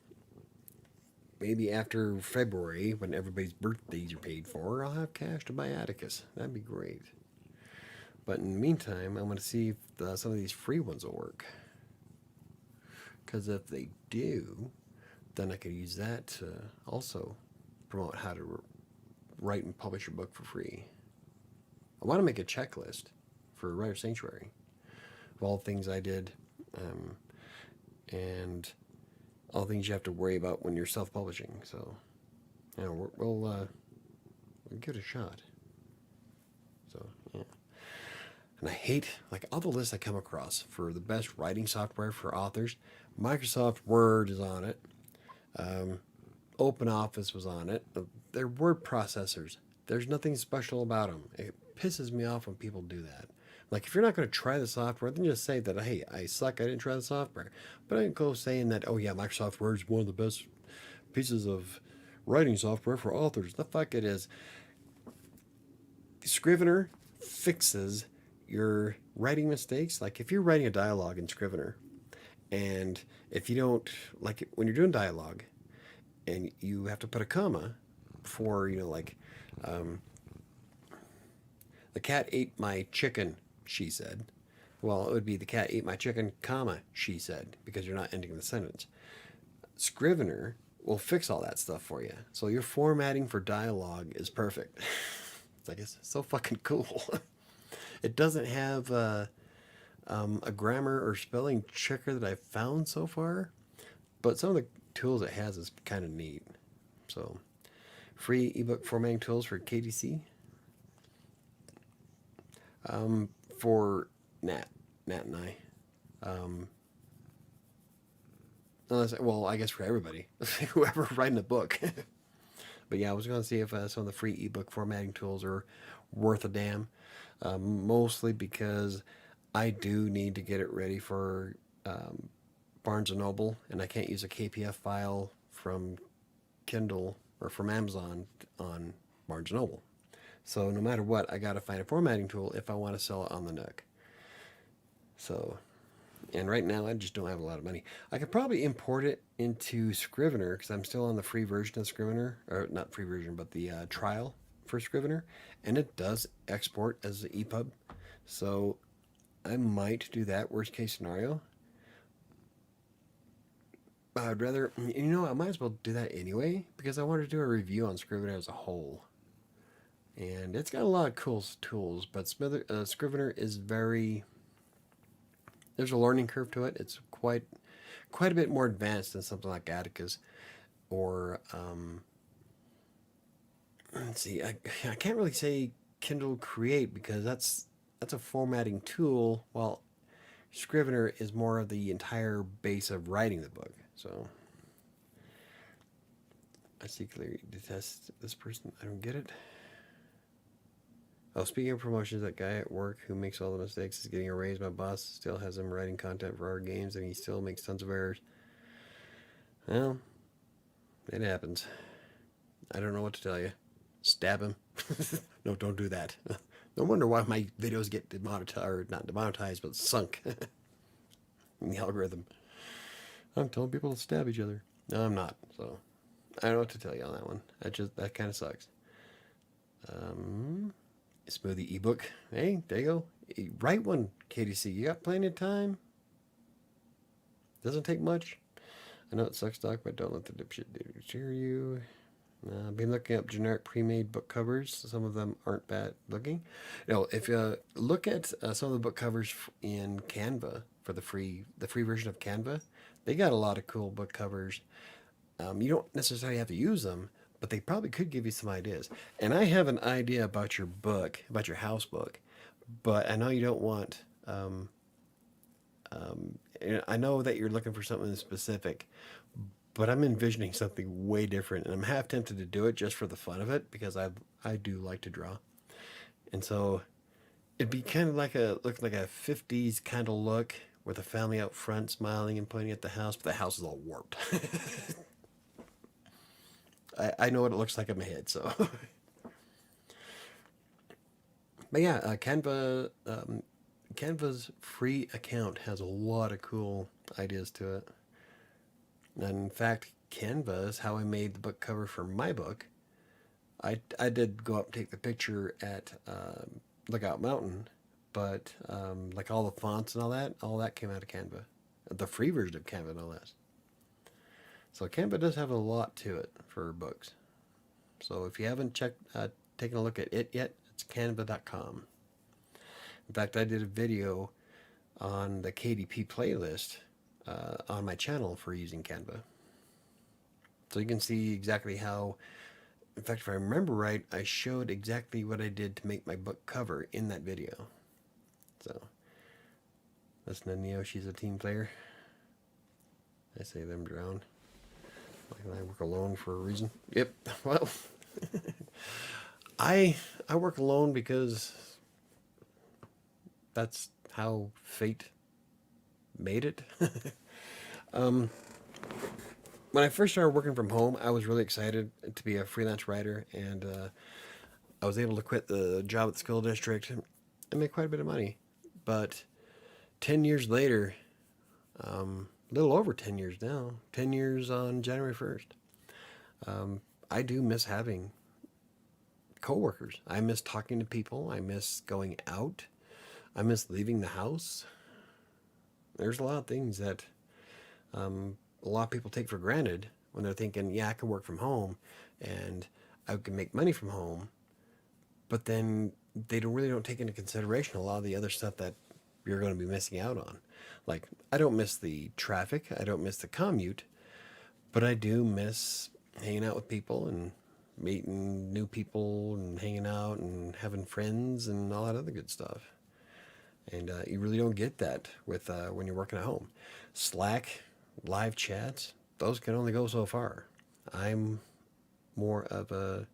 maybe after February, when everybody's birthdays are paid for, I'll have cash to buy Atticus. That'd be great. But in the meantime, I'm going to see if some of these free ones will work. Because if they do, then I could use that to also promote how to write and publish your book for free. I want to make a checklist for WriterSanctuary of all the things I did, and all the things you have to worry about when you're self-publishing. So, you know, we'll give it a shot. So, yeah. And I hate, like, all the lists I come across for the best writing software for authors. Microsoft Word is on it. OpenOffice was on it. They're word processors. There's nothing special about them. It pisses me off when people do that. Like, if you're not going to try the software, then just say that, hey, I suck, I didn't try the software. But I didn't go saying that, oh yeah, Microsoft Word is one of the best pieces of writing software for authors. The fuck it is. Scrivener fixes your writing mistakes. Like, if you're writing a dialogue in Scrivener, and if you don't, like, when you're doing dialogue, and you have to put a comma before, you know, like, the cat ate my chicken, she said. Well, it would be the cat ate my chicken, comma, she said, because you're not ending the sentence. Scrivener will fix all that stuff for you. So your formatting for dialogue is perfect. It's like, it's so fucking cool. It doesn't have a grammar or spelling checker that I've found so far, but some of the tools it has is kind of neat. So, free ebook formatting tools for KDC. For Nat and I. Well, I guess for everybody, whoever writing a book. But yeah, I was going to see if some of the free ebook formatting tools are worth a damn. Mostly because I do need to get it ready for Barnes & Noble, and I can't use a KPF file from Kindle or from Amazon on Barnes & Noble. So no matter what, I got to find a formatting tool if I want to sell it on the Nook. So, and right now I just don't have a lot of money. I could probably import it into Scrivener, because I'm still on the free version of Scrivener, or not free version, but the trial for Scrivener, and it does export as an EPUB. So I might do that, worst case scenario. I'd rather, you know, I might as well do that anyway, because I wanted to do a review on Scrivener as a whole. And it's got a lot of cool tools, but Scrivener is very, there's a learning curve to it. It's quite a bit more advanced than something like Atticus, or let's see, I can't really say Kindle Create, because that's a formatting tool. Well, Scrivener is more of the entire base of writing the book. So I secretly detest this person. I don't get it. Oh, speaking of promotions, that guy at work who makes all the mistakes is getting a raise. My boss still has him writing content for our games, and he still makes tons of errors. Well, it happens. I don't know what to tell you. Stab him. No, don't do that. No wonder why my videos get demonetized, or not demonetized, but sunk in the algorithm. I'm telling people to stab each other. No, I'm not. So I don't know what to tell you on that one. That kind of sucks. Smoothie ebook. Hey, there you go. Write one, KDC. You got plenty of time. Doesn't take much. I know it sucks, Doc, but don't let the dipshit cheer you. I've been looking up generic pre-made book covers. Some of them aren't bad looking. If you look at some of the book covers in Canva for the free version of Canva, they got a lot of cool book covers. You don't necessarily have to use them, but they probably could give you some ideas. And I have an idea about your book, about your house book, but I know you don't want. I know that you're looking for something specific, but I'm envisioning something way different, and I'm half tempted to do it just for the fun of it because I do like to draw, and so it'd be kind of like a 50s kind of look with a family out front smiling and pointing at the house, but the house is all warped. I know what it looks like in my head, so. But yeah, Canva's free account has a lot of cool ideas to it. And in fact, Canva is how I made the book cover for my book. I did go up and take the picture at Lookout Mountain, but like all the fonts and all that came out of Canva. The free version of Canva, no less. So Canva does have a lot to it for books. So if you haven't taken a look at it yet, it's canva.com. In fact, I did a video on the KDP playlist on my channel for using Canva. So you can see exactly how, in fact, if I remember right, I showed exactly what I did to make my book cover in that video. So, listen to Neo, she's a team player. I say them drown. I work alone for a reason. Yep, well, I work alone because that's how fate made it. When I first started working from home, I was really excited to be a freelance writer, and I was able to quit the job at the school district and make quite a bit of money. But 10 years later, a little over 10 years now, 10 years on January 1st, I do miss having coworkers. I miss talking to people. I miss going out. I miss leaving the house. There's a lot of things that a lot of people take for granted when they're thinking, yeah, I can work from home and I can make money from home. But then they really don't take into consideration a lot of the other stuff that you're going to be missing out on. Like, I don't miss the traffic. I don't miss the commute. But I do miss hanging out with people and meeting new people and hanging out and having friends and all that other good stuff. And you really don't get that with when you're working at home. Slack, live chats, those can only go so far. I'm more of a,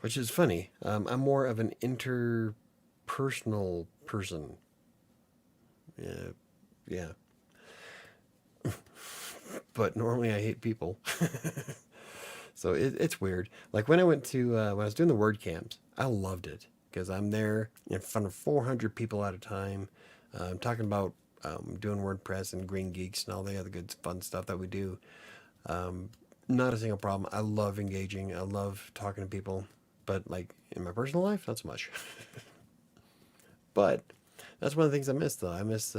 which is funny, I'm more of an interpersonal person. Yeah. But normally I hate people. So it's weird. Like when I went to, when I was doing the word camps, I loved it because I'm there in front of 400 people at a time, talking about doing WordPress and Green Geeks and all the other good fun stuff that we do. Not a single problem. I love engaging. I love talking to people. But like in my personal life, not so much. But that's one of the things I miss, though. I miss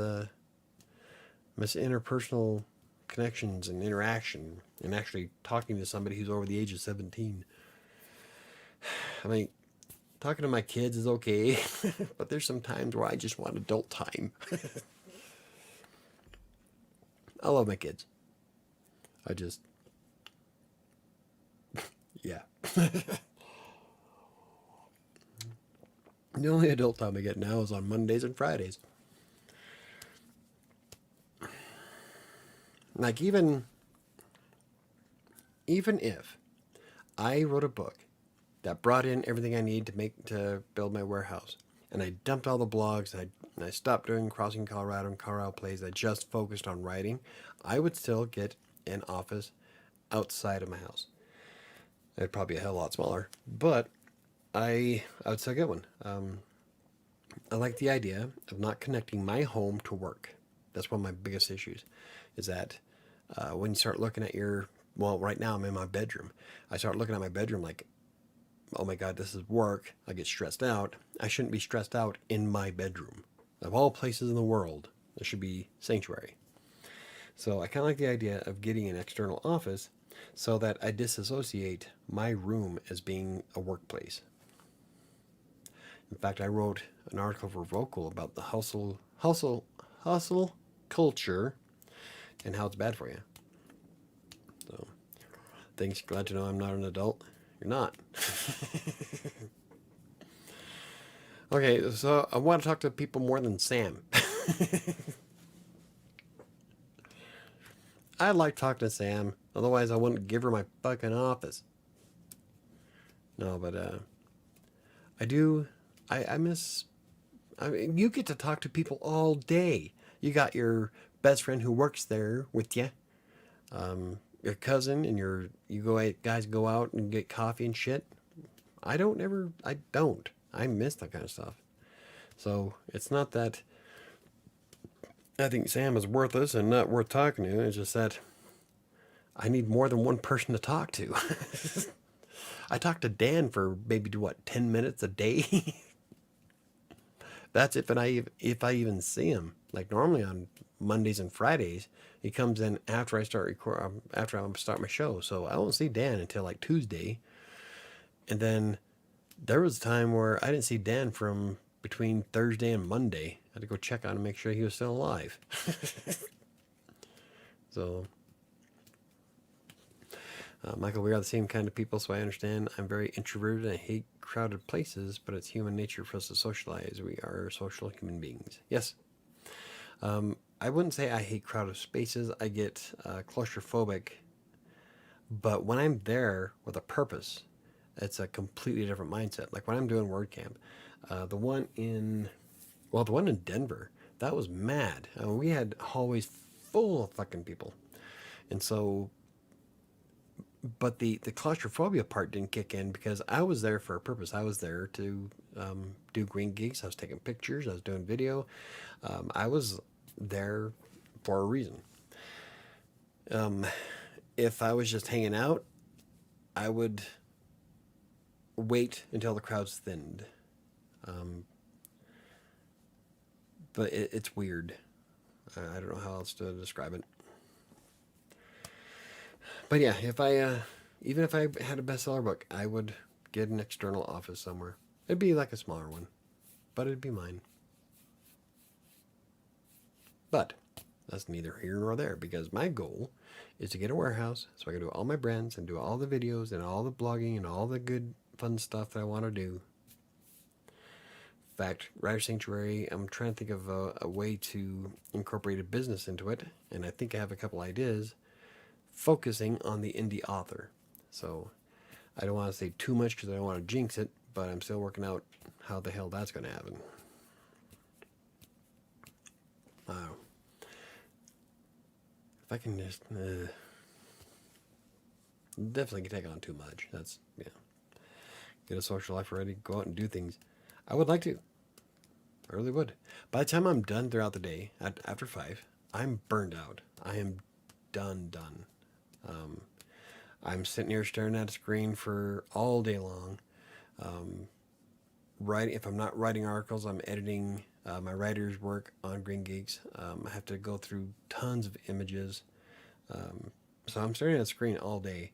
interpersonal connections and interaction and actually talking to somebody who's over the age of 17. I mean, talking to my kids is okay, but there's some times where I just want adult time. I love my kids. I just, yeah. The only adult time I get now is on Mondays and Fridays. Like even if I wrote a book that brought in everything I need to build my warehouse, and I dumped all the blogs, and I stopped doing Crossing Colorado and Colorado Plays, I just focused on writing, I would still get an office outside of my house. It'd probably be a hell of a lot smaller, but I would still get one. I like the idea of not connecting my home to work. That's one of my biggest issues, is that when you start looking at well, right now I'm in my bedroom. I start looking at my bedroom like, oh my God, this is work. I get stressed out. I shouldn't be stressed out in my bedroom. Of all places in the world, there should be sanctuary. So I kind of like the idea of getting an external office so that I disassociate my room as being a workplace. In fact, I wrote an article for Vocal about the hustle culture and how it's bad for you. So, thanks. Glad to know I'm not an adult. You're not. Okay, so I want to talk to people more than Sam. I like talking to Sam. Otherwise, I wouldn't give her my fucking office. No, but I do. I miss. I mean, you get to talk to people all day. You got your best friend who works there with you, your cousin, and guys go out and get coffee and shit. I don't ever. I don't. I miss that kind of stuff. So it's not that I think Sam is worthless and not worth talking to. It's just that I need more than one person to talk to. I talk to Dan for maybe 10 minutes a day. That's if I even see him. Like normally on Mondays and Fridays, he comes in after I start my show. So I don't see Dan until like Tuesday. And then there was a time where I didn't see Dan from between Thursday and Monday. I had to go check on him, make sure he was still alive. So, Michael, we are the same kind of people, so I understand. I'm very introverted and I hate crowded places, but it's human nature for us to socialize. We are social human beings. Yes. I wouldn't say I hate crowded spaces. I get claustrophobic, but when I'm there with a purpose, it's a completely different mindset. Like when I'm doing WordCamp, the one in Denver, that was mad. We had hallways full of fucking people, and so, but the claustrophobia part didn't kick in because I was there for a purpose. I was there to do green gigs. I was taking pictures. I was doing video. I was there for a reason. If I was just hanging out, I would wait until the crowd's thinned. But it's weird. I don't know how else to describe it. But yeah, even if I had a bestseller book, I would get an external office somewhere. It'd be like a smaller one, but it'd be mine. But that's neither here nor there because my goal is to get a warehouse so I can do all my brands and do all the videos and all the blogging and all the good fun stuff that I want to do. In fact, WriterSanctuary, I'm trying to think of a way to incorporate a business into it, and I think I have a couple ideas focusing on the indie author. So I don't want to say too much because I don't want to jinx it, but I'm still working out how the hell that's going to happen. If I can just definitely can take on too much. That's get a social life ready, go out and do things. I would like to. I really would. By the time I'm done throughout the day, after 5, I'm burned out. I am done. I'm sitting here staring at a screen for all day long. If I'm not writing articles, I'm editing my writer's work on Green Geeks. I have to go through tons of images. So I'm staring at a screen all day,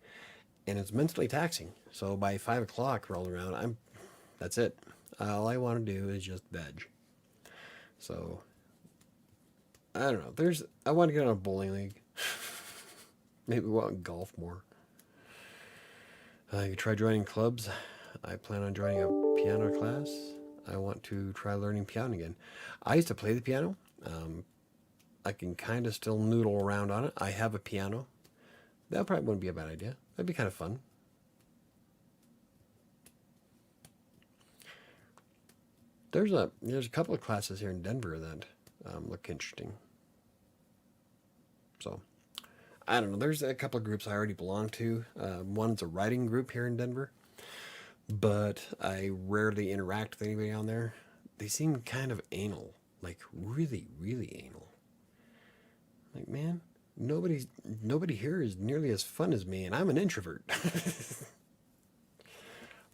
and it's mentally taxing. So by 5 o'clock roll around, that's it. All I want to do is just veg. So I don't know. I want to get on a bowling league. Maybe go out and golf more. I could try joining clubs. I plan on joining a piano class. I want to try learning piano again. I used to play the piano, I can kind of still noodle around on it. I have a piano. That probably wouldn't be a bad idea. That'd be kind of fun. There's a couple of classes here in Denver that look interesting. So I don't know. There's a couple of groups I already belong to. One's a writing group here in Denver, but I rarely interact with anybody on there. They seem kind of anal, like really, really anal. Like, man, nobody here is nearly as fun as me, and I'm an introvert.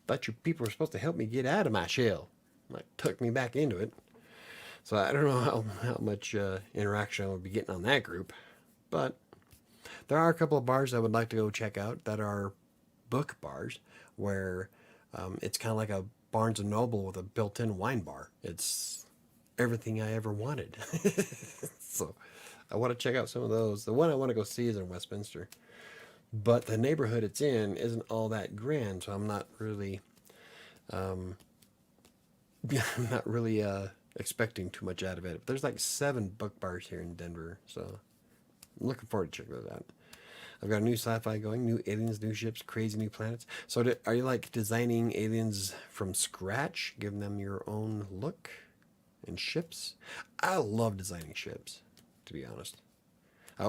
Thought you people were supposed to help me get out of my shell. Like, tuck me back into it. So I don't know how much interaction I would be getting on that group, but there are a couple of bars I would like to go check out that are book bars where it's kind of like a Barnes and Noble with a built-in wine bar. It's everything I ever wanted. So I want to check out some of those. The one I want to go see is in Westminster, but the neighborhood it's in isn't all that grand, so I'm not really, I'm not really expecting too much out of it. There's like 7 book bars here in Denver, so I'm looking forward to checking those out. I've got a new sci-fi going, new aliens, new ships, crazy new planets. So are you like designing aliens from scratch, giving them your own look and ships? I love designing ships, to be honest.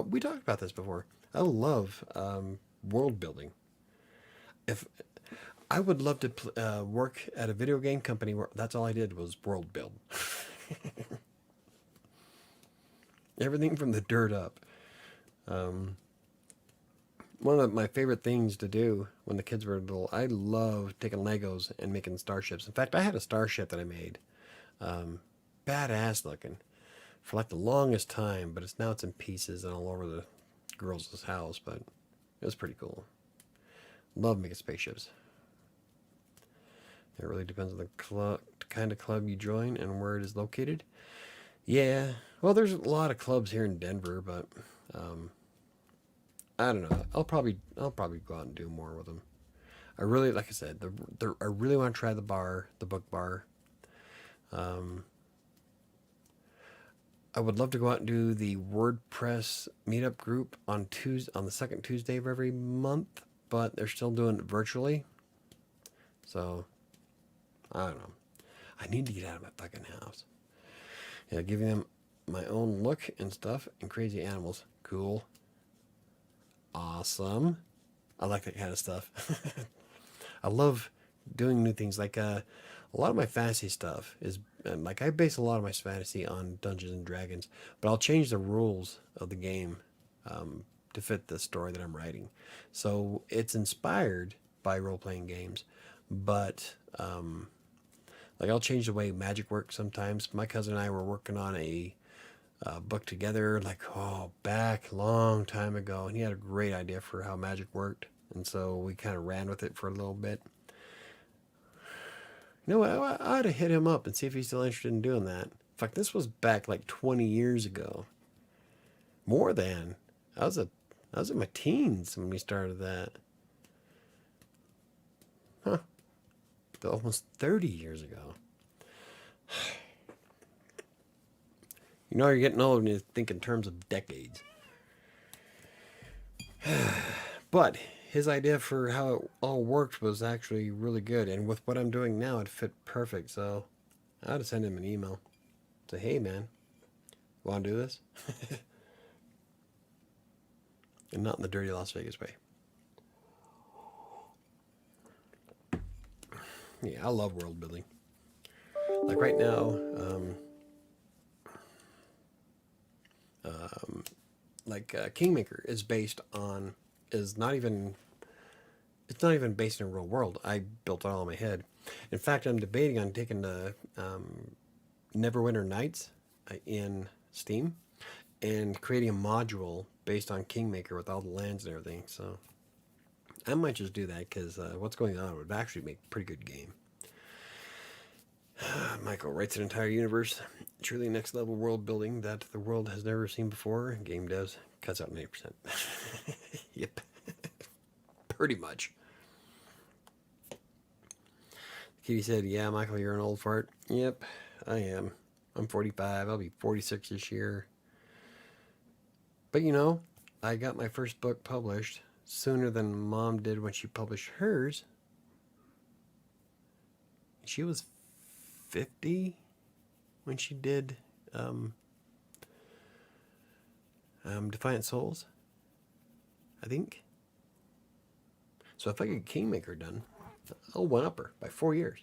We talked about this before. I love world building. If I would love to work at a video game company where that's all I did was world build. Everything from the dirt up. One of my favorite things to do when the kids were little, I love taking Legos and making starships. In fact, I had a starship that I made. Badass looking for like the longest time, but now it's in pieces and all over the girls' house, but it was pretty cool. Love making spaceships. It really depends on the kind of club you join and where it is located. Yeah, well, there's a lot of clubs here in Denver, but I don't know. I'll probably go out and do more with them. I really, like I said, I really want to try the book bar. I would love to go out and do the WordPress meetup group on the second Tuesday of every month, but they're still doing it virtually. So I don't know. I need to get out of my fucking house. Yeah, giving them my own look and stuff and crazy animals. Cool. Awesome. I like that kind of stuff. I love doing new things. Like a lot of my fantasy stuff is like I base a lot of my fantasy on Dungeons and Dragons, but I'll change the rules of the game to fit the story that I'm writing. So it's inspired by role-playing games, but like I'll change the way magic works sometimes. My cousin and I were working on a book together, like back long time ago, and he had a great idea for how magic worked, and so we kind of ran with it for a little bit. You know what? I ought to hit him up and see if he's still interested in doing that. In fact, this was back like 20 years ago. More than. I was in my teens when we started that. Huh. Almost 30 years ago. You know, you're getting old when you think in terms of decades. But his idea for how it all worked was actually really good. And with what I'm doing now, it fit perfect. So I had to send him an email. Say, hey, man, want to do this? And not in the dirty Las Vegas way. Yeah, I love world building. Like right now, Kingmaker is not even based in a real world. I built it all in my head. In fact, I'm debating on taking the Neverwinter Nights in Steam and creating a module based on Kingmaker with all the lands and everything. So I might just do that because what's going on would actually make a pretty good game. Michael writes an entire universe, truly next level world building that the world has never seen before. Game devs cuts out 90%. Yep. Pretty much. Kitty said, yeah, Michael, you're an old fart. Yep, I am. I'm 45. I'll be 46 this year. But you know, I got my first book published sooner than Mom did when she published hers. She was 50 when she did um, Defiant Souls, I think. So if I get Kingmaker done, I'll one up her by 4 years.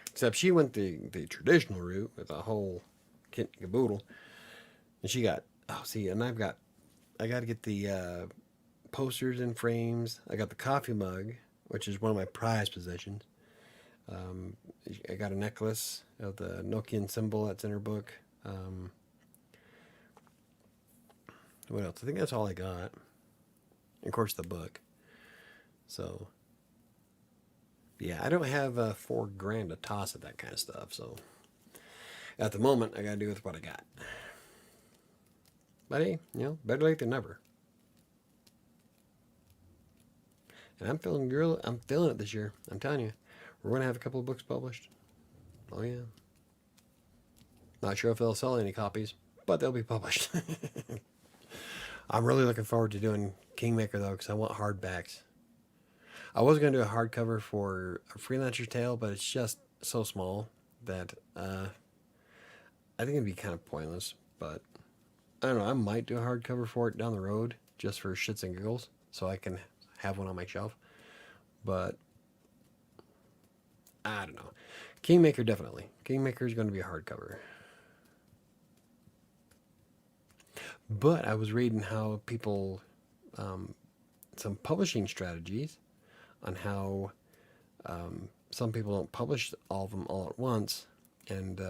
Except she went the traditional route with a whole kit and caboodle, and she got and I got to get the posters and frames. I got the coffee mug, which is one of my prized possessions. Um, I got a necklace of the Nokian symbol that's in her book. What else? I think that's all I got. Of course, the book. So, yeah, I don't have $4,000 to toss at that kind of stuff. So, at the moment, I got to do with what I got. But hey, better late than never. And I'm feeling it this year. I'm telling you, we're gonna have a couple of books published. Oh yeah. Not sure if they'll sell any copies, but they'll be published. I'm really looking forward to doing Kingmaker though, because I want hardbacks. I was gonna do a hardcover for a Freelancer's Tale, but it's just so small that I think it'd be kind of pointless. But I don't know. I might do a hardcover for it down the road, just for shits and giggles, so I can have one on my shelf. But I don't know. Kingmaker definitely. Kingmaker is going to be a hardcover. But I was reading how people, some publishing strategies on how some people don't publish all of them all at once and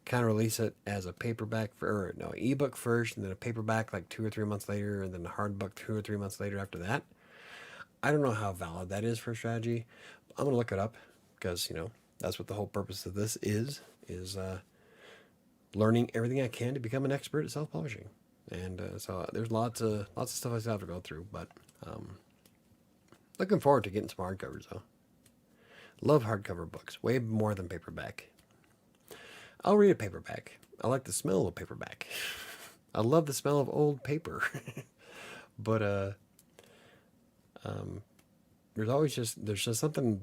kind of release it as a paperback ebook first, and then a paperback like 2 or 3 months later, and then a hardbook 2 or 3 months later after that. I don't know how valid that is for a strategy. I'm gonna look it up because that's what the whole purpose of this is learning everything I can to become an expert at self-publishing. And so there's lots of stuff I still have to go through, but looking forward to getting some hardcovers though. Love hardcover books way more than paperback. I'll read a paperback. I like the smell of a paperback. I love the smell of old paper. But there's just something.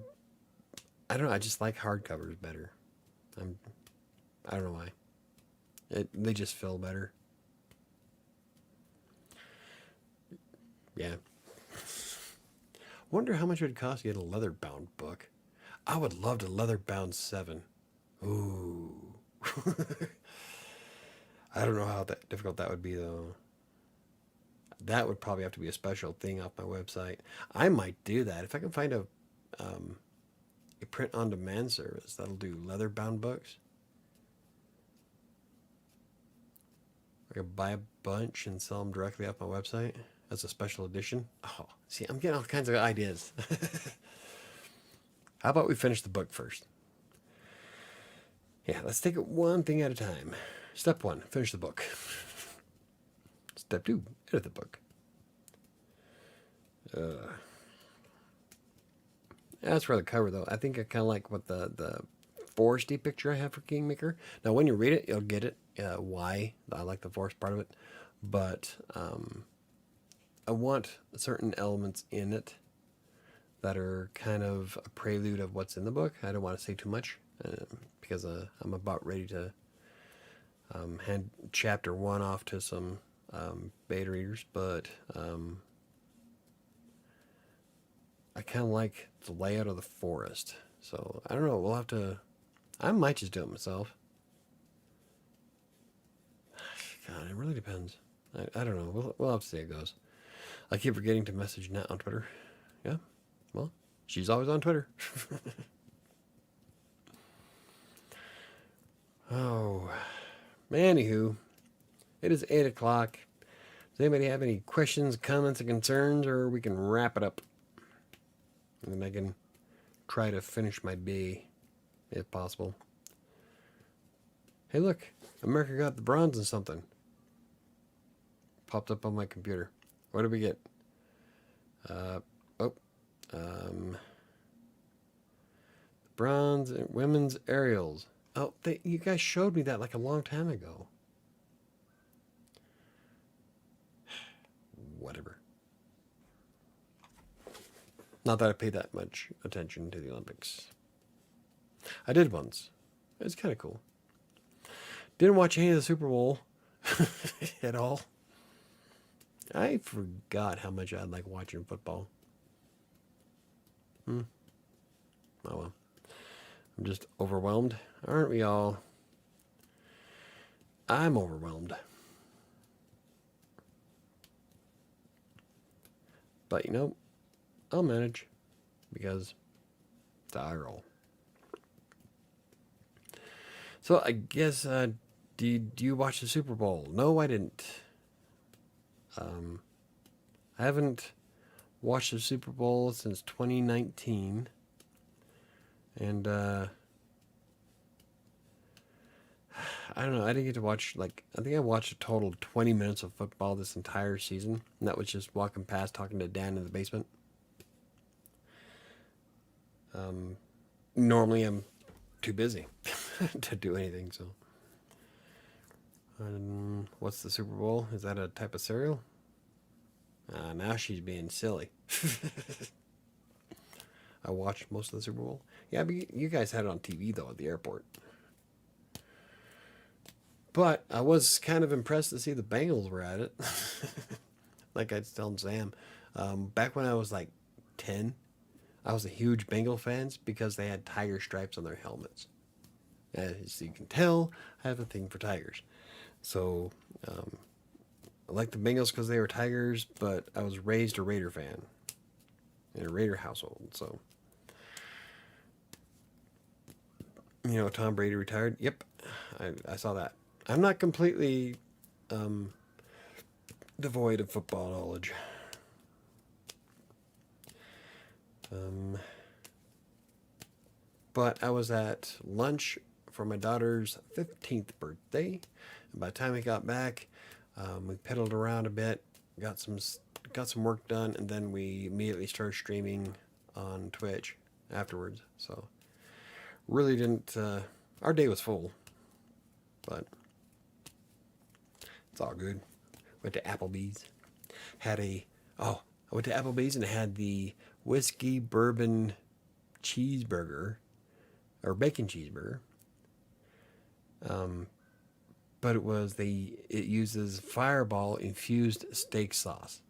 I don't know. I just like hardcovers better. I don't know why. They just feel better. Yeah. Wonder how much it would cost to get a leather bound book. I would love to leather bound 7. Ooh. I don't know how difficult that would be though. That would probably have to be a special thing off my website. I might do that if I can find a print on demand service that'll do leather bound books. I could buy a bunch and sell them directly off my website as a special edition. Oh, see, I'm getting all kinds of ideas. How about we finish the book first? Yeah, let's take it one thing at a time. Step 1, finish the book. Step 2, edit the book. As for the cover, though, I think I kind of like what the foresty picture I have for Kingmaker. Now, when you read it, you'll get it, why I like the forest part of it. But I want certain elements in it that are kind of a prelude of what's in the book. I don't want to say too much because I'm about ready to hand chapter 1 off to some beta readers, but I kind of like the layout of the forest. So I don't know. We'll have to. I might just do it myself. God, it really depends. I don't know. We'll have to see how it goes. I keep forgetting to message Nat on Twitter. Yeah. Well, she's always on Twitter. Oh, anywho, it is 8 o'clock. Does anybody have any questions, comments, or concerns, or we can wrap it up? And then I can try to finish my day, if possible. Hey, look, America got the bronze in something. Popped up on my computer. What did we get? Bronze women's aerials. Oh, you guys showed me that like a long time ago. whatever. Not that I pay that much attention to the Olympics. I did once. It's kind of cool. Didn't watch any of the Super Bowl at all. I forgot how much I like watching football. Oh well. I'm just overwhelmed. Aren't we all? I'm overwhelmed. But you know, I'll manage because it's how I roll. So I guess, did you watch the Super Bowl? No, I didn't. I haven't watched the Super Bowl since 2019. And, I don't know. I didn't get to watch, I think I watched a total of 20 minutes of football this entire season. And that was just walking past, talking to Dan in the basement. Normally I'm too busy to do anything, so. What's the Super Bowl? Is that a type of cereal? Now she's being silly. I watched most of the Super Bowl. Yeah, but you guys had it on TV, though, at the airport. But I was kind of impressed to see the Bengals were at it. Like I was telling Sam. Back when I was 10, I was a huge Bengal fan because they had tiger stripes on their helmets. As you can tell, I have a thing for tigers. So, I like the Bengals because they were tigers, but I was raised a Raider fan in a Raider household. So, Tom Brady retired. Yep, I saw that. I'm not completely devoid of football knowledge. But I was at lunch for my daughter's 15th birthday. And by the time we got back, we pedaled around a bit, got some work done, and then we immediately started streaming on Twitch afterwards. So really didn't. Our day was full, but it's all good. Went to Applebee's. I went to Applebee's and had the whiskey bourbon cheeseburger or bacon cheeseburger. But it uses Fireball infused steak sauce.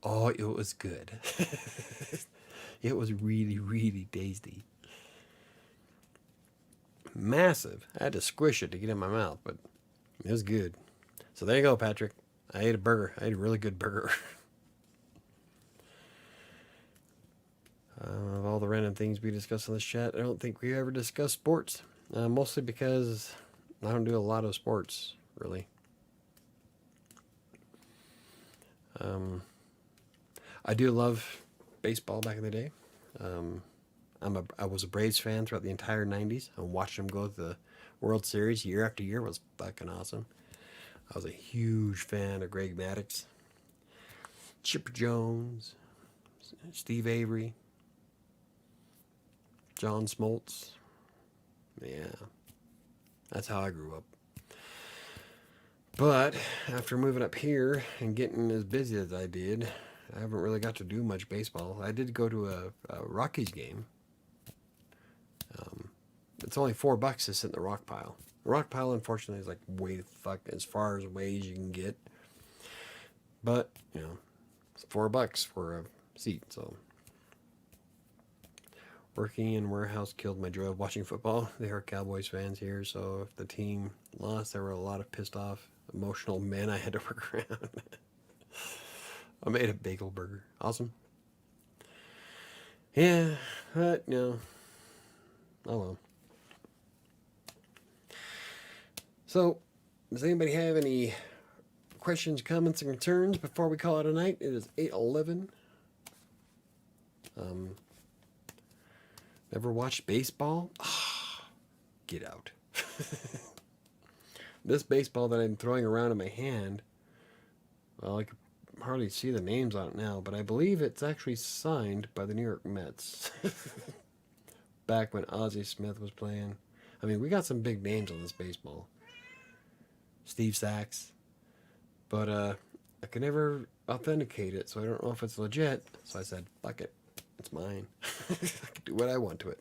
Oh, it was good. It was really, really tasty. Massive. I had to squish it to get in my mouth, but it was good. So there you go, Patrick. I ate a burger. I ate a really good burger. Of all the random things we discuss in this chat, I don't think we ever discuss sports. Mostly because I don't do a lot of sports, really. I do love baseball back in the day. I was a Braves fan throughout the entire 90s. I watched them go to the World Series year after year. It was fucking awesome. I was a huge fan of Greg Maddux, Chipper Jones, Steve Avery, John Smoltz. Yeah, that's how I grew up. But after moving up here and getting as busy as I did, I haven't really got to do much baseball. I did go to a Rockies game. It's only $4 to sit in the rock pile. The rock pile, unfortunately, is way the fuck as far away as you can get. But, it's $4 for a seat, so. Working in warehouse killed my joy of watching football. They are Cowboys fans here, so if the team lost, there were a lot of pissed off, emotional men I had to work around. I made a bagel burger. Awesome. Yeah, but, oh well. So, does anybody have any questions, comments, and concerns before we call it a night? It is 8:11. Never watched baseball? Get out. This baseball that I'm throwing around in my hand, well, I could hardly see the names on it now, but I believe it's actually signed by the New York Mets. Back when Ozzie Smith was playing. I mean, we got some big names on this baseball. Steve Sachs. But I could never authenticate it, so I don't know if it's legit. So I said, fuck it. It's mine. I can do what I want to it.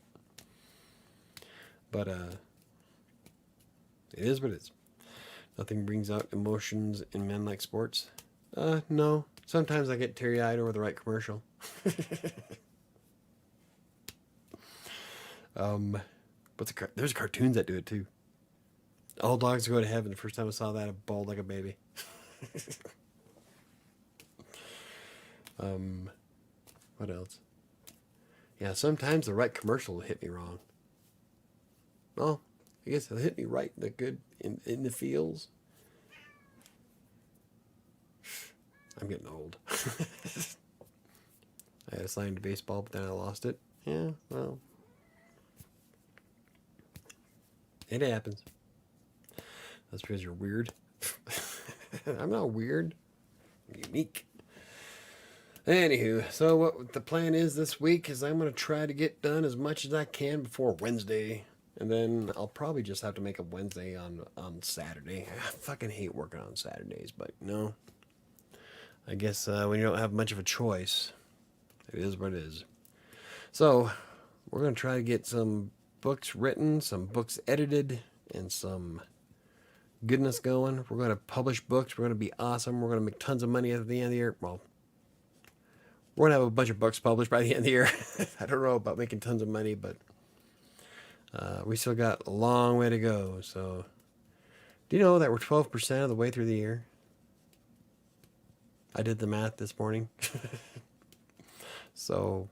But, it is what it is. Nothing brings out emotions in men like sports. No. Sometimes I get teary-eyed over the right commercial. There's cartoons that do it too. All dogs go to heaven. The first time I saw that, I bawled like a baby. What else? Yeah, sometimes the right commercial will hit me wrong. Well, I guess it'll hit me right in the feels. I'm getting old. I had assigned to baseball, but then I lost it. Yeah, well, it happens. That's because you're weird. I'm not weird. I'm unique. Anywho, so what the plan is this week is I'm going to try to get done as much as I can before Wednesday. And then I'll probably just have to make a Wednesday on Saturday. I fucking hate working on Saturdays, but no. I guess when you don't have much of a choice, it is what it is. So, we're going to try to get some books written, some books edited, and some goodness going. We're going to publish books. We're going to be awesome. We're going to make tons of money at the end of the year. Well, we're going to have a bunch of books published by the end of the year. I don't know about making tons of money, but we still got a long way to go. So, do you know that we're 12% of the way through the year? I did the math this morning. So,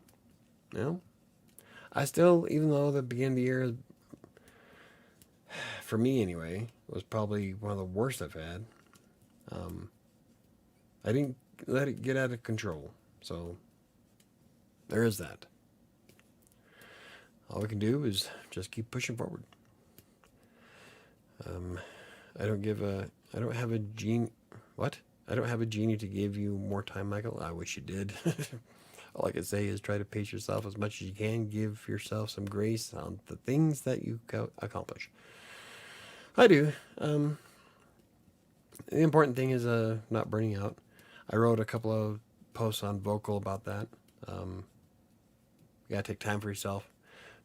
you know, I still, even though the beginning of the year, for me anyway, was probably one of the worst I've had, I didn't let it get out of control. So, there is that. All we can do is just keep pushing forward. I don't have a genie. What? I don't have a genie to give you more time, Michael. I wish you did. All I can say is try to pace yourself as much as you can. Give yourself some grace on the things that you accomplish. I do. The important thing is not burning out. I wrote a couple of posts on Vocal about that. You gotta take time for yourself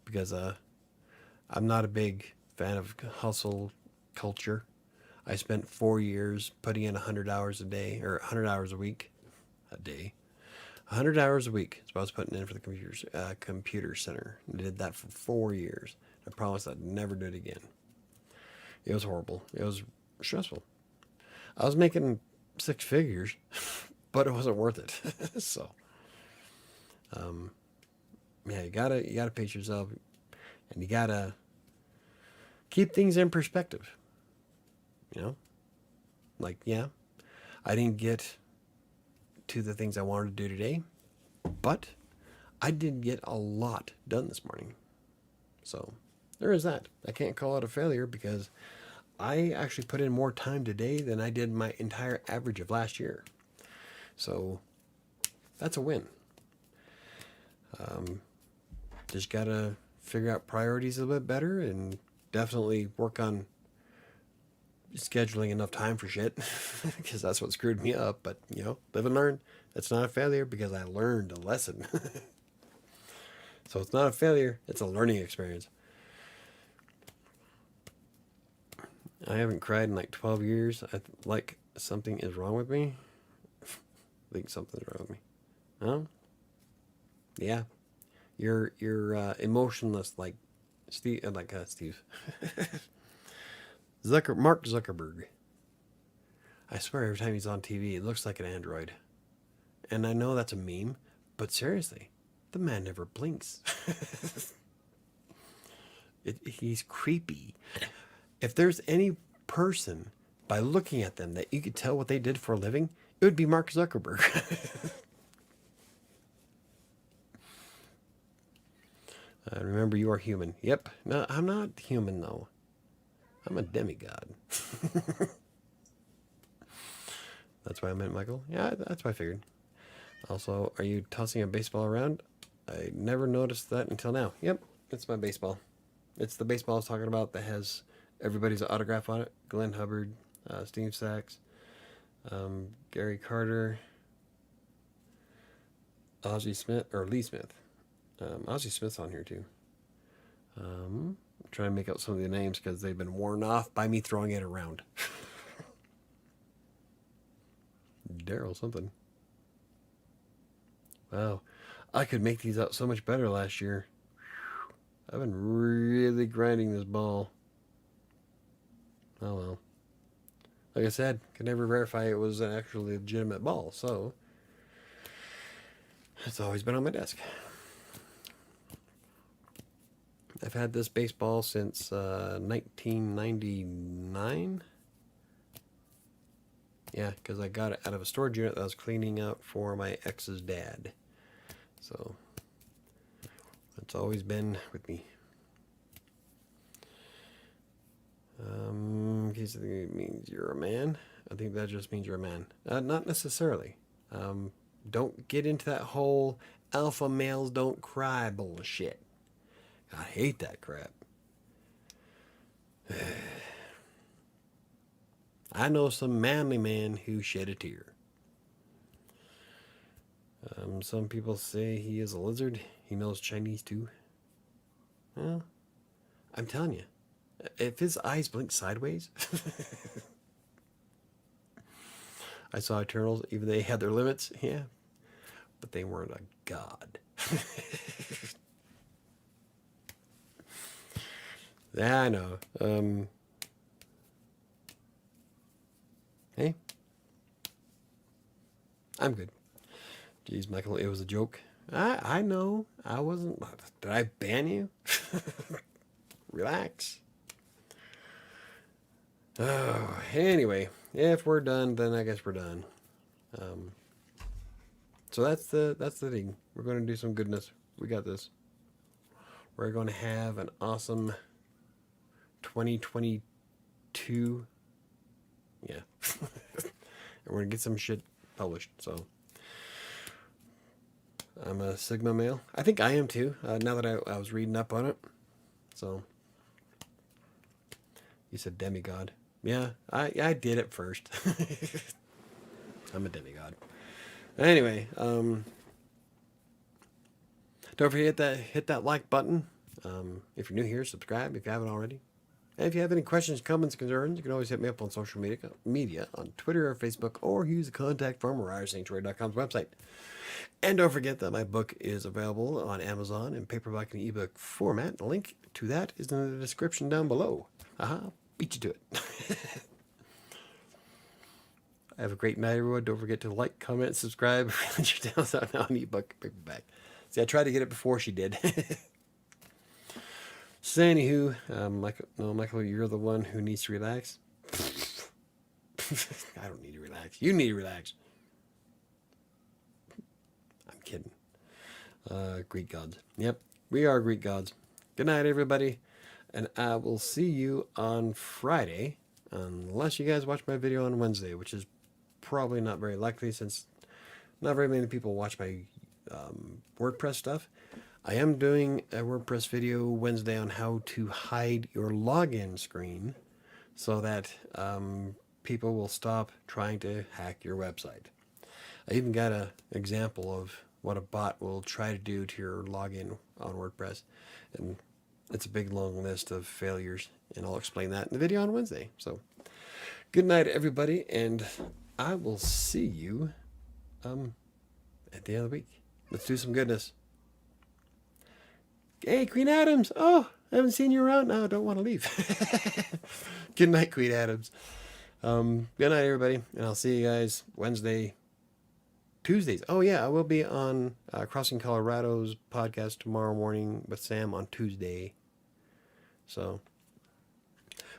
because I'm not a big fan of hustle culture. I spent 4 years putting in 100 hours a day, or 100 hours a week, 100 hours a week is what I was putting in for the computer center. I did that for 4 years. I promised I'd never do it again. It was horrible. It was stressful. I was making 6 figures, but it wasn't worth it. So, yeah, you gotta pace yourself, and you gotta keep things in perspective. You know, like, yeah, I didn't get to the things I wanted to do today, but I did get a lot done this morning. So there is that. I can't call it a failure because I actually put in more time today than I did my entire average of last year. So that's a win. Just gotta figure out priorities a little bit better and definitely work on scheduling enough time for shit because that's what screwed me up. But, you know, live and learn. It's not a failure because I learned a lesson. So it's not a failure. It's a learning experience. I haven't cried in like 12 years. Like something is wrong with me. I think something's wrong with me. Huh? Yeah. You're emotionless like Steve. Steve. Mark Zuckerberg. I swear every time he's on TV, it looks like an android. And I know that's a meme, but seriously, the man never blinks. He's creepy. If there's any person, by looking at them, that you could tell what they did for a living, it would be Mark Zuckerberg. Remember, you are human. Yep. No, I'm not human, though. I'm a demigod. That's why I meant Michael. Yeah, that's what I figured. Also, are you tossing a baseball around? I never noticed that until now. Yep, it's my baseball. It's the baseball I was talking about that has everybody's autograph on it. Glenn Hubbard, Steve Sachs, Gary Carter, Ozzie Smith, or Lee Smith. Ozzie Smith's on here too. I'm trying to make out some of the names because they've been worn off by me throwing it around. Daryl something. Wow. I could make these out so much better last year. I've been really grinding this ball. Oh well. Like I said, could never verify it was an actually legitimate ball, so it's always been on my desk. I've had this baseball since 1999. Yeah, because I got it out of a storage unit that I was cleaning out for my ex's dad. So, it's always been with me. In case it means you're a man. I think that just means you're a man. Not necessarily. Don't get into that whole alpha males don't cry bullshit. I hate that crap. I know some manly man who shed a tear. Some people say he is a lizard. He knows Chinese too. Well, I'm telling you, if his eyes blink sideways, I saw Eternals, even they had their limits, yeah, but they weren't a god. Yeah, I know. Hey, I'm good. Jeez, Michael, it was a joke. I know. I wasn't. Did I ban you? Relax. Oh, anyway, if we're done, then I guess we're done. So that's the thing. We're going to do some goodness. We got this. We're going to have an awesome 2022. Yeah. And we're going to get some shit published. So I'm a Sigma male. I think I am too, now that I was reading up on it. So you said demigod. Yeah, I did it first. I'm a demigod. Anyway, don't forget to hit that like button. If you're new here, subscribe if you haven't already. And if you have any questions, comments, concerns, you can always hit me up on social media on Twitter or Facebook, or use the contact form at WriterSanctuary.com's website. And don't forget that my book is available on Amazon in paperback and ebook format. The link to that is in the description down below. Beat you to it. Have a great night, everyone. Don't forget to like, comment, subscribe. Your downloads out now on ebook, paperback. See, I tried to get it before she did. So anywho, Michael, you're the one who needs to relax. I don't need to relax. You need to relax. I'm kidding. Greek gods. Yep, we are Greek gods. Good night, everybody. And I will see you on Friday, unless you guys watch my video on Wednesday, which is probably not very likely since not very many people watch my WordPress stuff. I am doing a WordPress video Wednesday on how to hide your login screen so that people will stop trying to hack your website. I even got an example of what a bot will try to do to your login on WordPress. And it's a big long list of failures, and I'll explain that in the video on Wednesday. So good night, everybody, and I will see you at the end of the week. Let's do some goodness. Hey, Queen Adams. Oh, I haven't seen you around. No, I don't want to leave. Good night, Queen Adams. Good night, everybody. And I'll see you guys Tuesdays. Oh, yeah, I will be on Crossing Colorado's podcast tomorrow morning with Sam on Tuesday. So,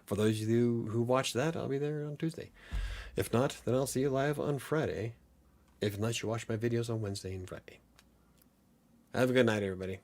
for those of you who watch that, I'll be there on Tuesday. If not, then I'll see you live on Friday. Unless you watch my videos on Wednesday and Friday. Have a good night, everybody.